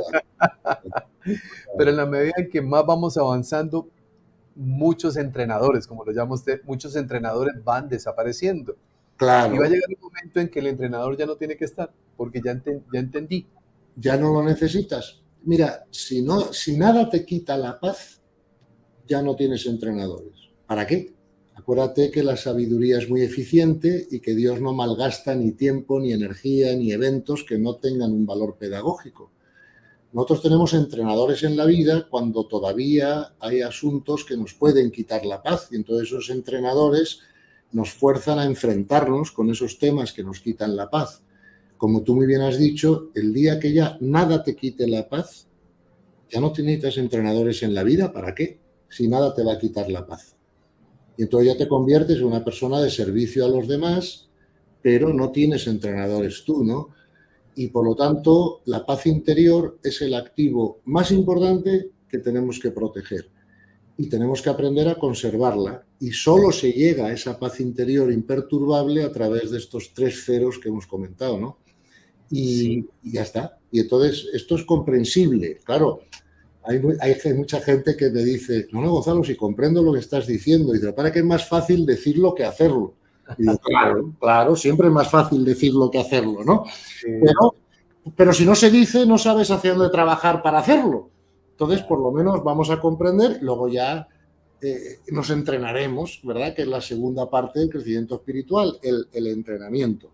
Pero en la medida en que más vamos avanzando, muchos entrenadores, como lo llama usted, muchos entrenadores van desapareciendo. claro. Y va a llegar un momento en que el entrenador ya no tiene que estar, porque ya entendí. Ya no lo necesitas. Mira, si nada te quita la paz, ya no tienes entrenadores. ¿Para qué? Acuérdate que la sabiduría es muy eficiente y que Dios no malgasta ni tiempo, ni energía, ni eventos que no tengan un valor pedagógico. Nosotros tenemos entrenadores en la vida cuando todavía hay asuntos que nos pueden quitar la paz, y entonces esos entrenadores nos fuerzan a enfrentarnos con esos temas que nos quitan la paz. Como tú muy bien has dicho, el día que ya nada te quite la paz, ya no te necesitas entrenadores en la vida. ¿Para qué? Si nada te va a quitar la paz. Y entonces ya te conviertes en una persona de servicio a los demás, pero no tienes entrenadores tú, ¿no? Y por lo tanto, la paz interior es el activo más importante que tenemos que proteger. Y tenemos que aprender a conservarla. Y solo se llega a esa paz interior imperturbable a través de estos 3 ceros que hemos comentado, ¿no? Y ya está. Y entonces, esto es comprensible. Claro, hay mucha gente que me dice, no, Gonzalo, si comprendo lo que estás diciendo. Y dice, para que es más fácil decirlo que hacerlo. Y digo, claro, siempre es más fácil decirlo que hacerlo, ¿no? Sí. Pero si no se dice, no sabes hacia dónde trabajar para hacerlo. Entonces, por lo menos vamos a comprender, luego ya nos entrenaremos, ¿verdad? Que es la segunda parte del crecimiento espiritual, el entrenamiento.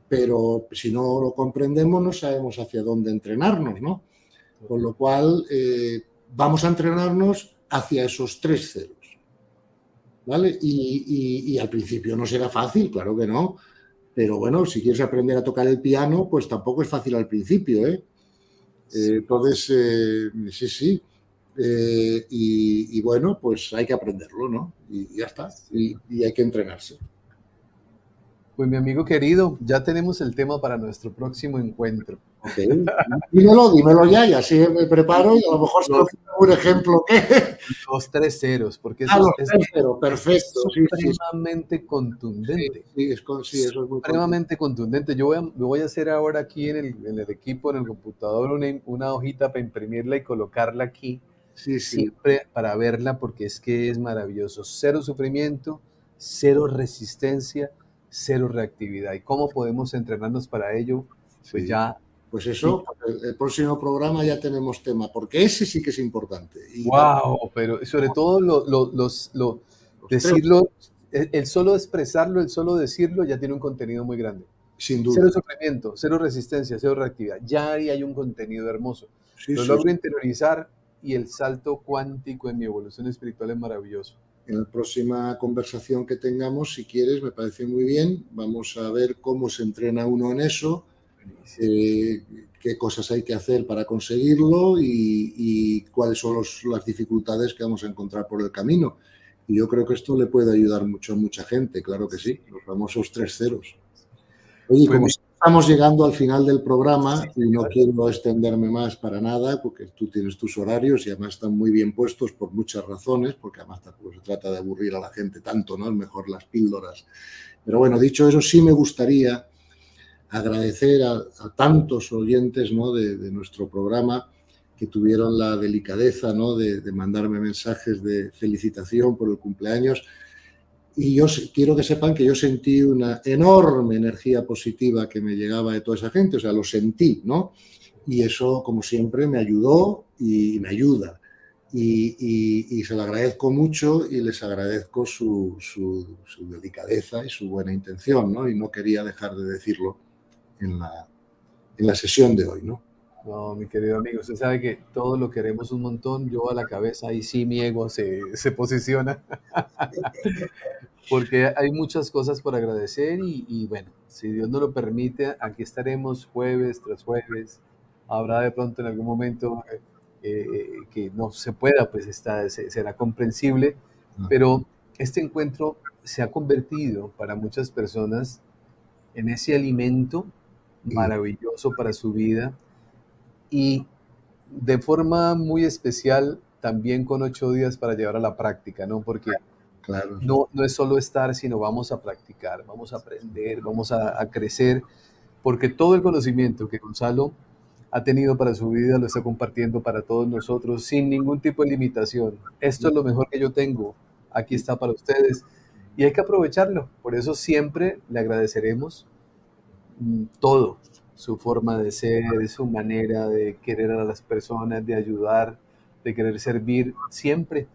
Pero si no lo comprendemos, no sabemos hacia dónde entrenarnos, ¿no? Con lo cual, vamos a entrenarnos hacia esos 3 ceros, ¿vale? Y al principio no será fácil, claro que no, pero bueno, si quieres aprender a tocar el piano, pues tampoco es fácil al principio, ¿eh? Entonces, sí. Y bueno, pues hay que aprenderlo, ¿no? Y ya está, y hay que entrenarse. Pues mi amigo querido, ya tenemos el tema para nuestro próximo encuentro. Okay. Dímelo ya, y así me preparo y a lo mejor un ejemplo que... Los 3 ceros, porque eso los 3 ceros, perfecto. Es supremamente contundente. Sí, eso es muy supremamente contundente. Yo voy a hacer ahora aquí en el equipo, en el computador, una hojita para imprimirla y colocarla aquí, siempre para verla, porque es que es maravilloso. 0 sufrimiento, 0 resistencia, 0 reactividad. ¿Y cómo podemos entrenarnos para ello? Pues ya... Pues eso, el próximo programa ya tenemos tema, porque ese sí que es importante. ¡Wow! Pero sobre todo decirlo, el solo expresarlo, el solo decirlo ya tiene un contenido muy grande. Sin duda. 0 sufrimiento, 0 resistencia, 0 reactividad. Ya ahí hay un contenido hermoso. Lo logro interiorizar y el salto cuántico en mi evolución espiritual es maravilloso. En la próxima conversación que tengamos, si quieres, me parece muy bien. Vamos a ver cómo se entrena uno en eso, qué cosas hay que hacer para conseguirlo y cuáles son las dificultades que vamos a encontrar por el camino. Y yo creo que esto le puede ayudar mucho a mucha gente, claro que sí, los famosos 3 ceros. Oye, como estamos llegando al final del programa y no quiero extenderme más para nada, porque tú tienes tus horarios y además están muy bien puestos por muchas razones, porque además tampoco se trata de aburrir a la gente tanto, ¿no? Es mejor las píldoras. Pero bueno, dicho eso, sí me gustaría agradecer a tantos oyentes, ¿no? de nuestro programa que tuvieron la delicadeza, ¿no? de mandarme mensajes de felicitación por el cumpleaños. Y yo quiero que sepan que yo sentí una enorme energía positiva que me llegaba de toda esa gente, o sea, lo sentí, ¿no? Y eso, como siempre, me ayudó y me ayuda. Y se lo agradezco mucho y les agradezco su delicadeza y su buena intención, ¿no? Y no quería dejar de decirlo en la sesión de hoy, ¿no? No, mi querido amigo, usted sabe que todos lo queremos un montón. Yo a la cabeza, ahí sí mi ego se posiciona. Porque hay muchas cosas por agradecer y bueno, si Dios nos lo permite, aquí estaremos jueves tras jueves. Habrá de pronto en algún momento que no se pueda, pues será comprensible, pero este encuentro se ha convertido para muchas personas en ese alimento maravilloso para su vida y de forma muy especial también con 8 días para llevar a la práctica, ¿no? Porque claro. No es solo estar, sino vamos a practicar, vamos a aprender, vamos a crecer, porque todo el conocimiento que Gonzalo ha tenido para su vida lo está compartiendo para todos nosotros sin ningún tipo de limitación. Esto es lo mejor que yo tengo, aquí está para ustedes y hay que aprovecharlo. Por eso siempre le agradeceremos todo, su forma de ser, su manera de querer a las personas, de ayudar, de querer servir, siempre.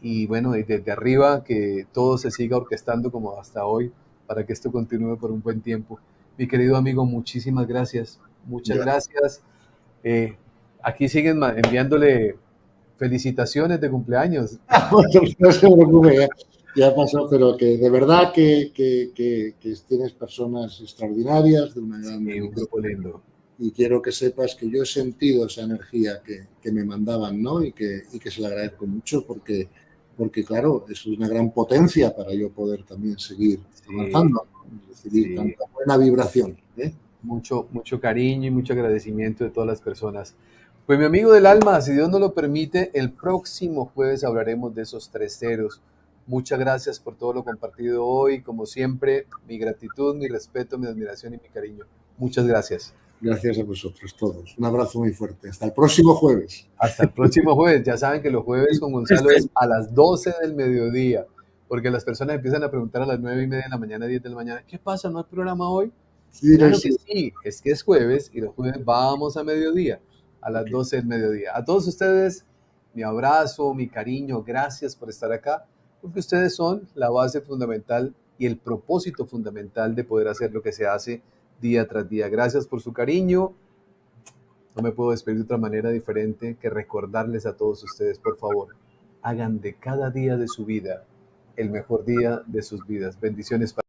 Y bueno, y desde arriba que todo se siga orquestando como hasta hoy para que esto continúe por un buen tiempo. Mi querido amigo, muchísimas gracias. Muchas gracias. Aquí siguen enviándole felicitaciones de cumpleaños. No se preocupe, ya pasó, pero que de verdad que tienes personas extraordinarias, de una gran un grupo lindo. Y quiero que sepas que yo he sentido esa energía que me mandaban, ¿no? Y que se le agradezco mucho porque, claro, es una gran potencia para yo poder también seguir avanzando, recibir tanta buena vibración, ¿eh? mucho cariño y mucho agradecimiento de todas las personas. Pues mi amigo del alma, si Dios nos lo permite, el próximo jueves hablaremos de esos 3 ceros. Muchas gracias por todo lo compartido hoy. Como siempre, mi gratitud, mi respeto, mi admiración y mi cariño. Muchas gracias. Gracias a vosotros todos. Un abrazo muy fuerte. Hasta el próximo jueves. Hasta el próximo jueves. Ya saben que los jueves con Gonzalo es a las 12 del mediodía, porque las personas empiezan a preguntar a las 9:30 de la mañana, 10 de la mañana, ¿qué pasa? ¿No hay programa hoy? Sí, Claro sí. que sí, es que es jueves y los jueves vamos a mediodía, a las 12 del mediodía. A todos ustedes, mi abrazo, mi cariño, gracias por estar acá, porque ustedes son la base fundamental y el propósito fundamental de poder hacer lo que se hace día tras día. Gracias por su cariño. No me puedo despedir de otra manera diferente que recordarles a todos ustedes, por favor, hagan de cada día de su vida el mejor día de sus vidas. Bendiciones para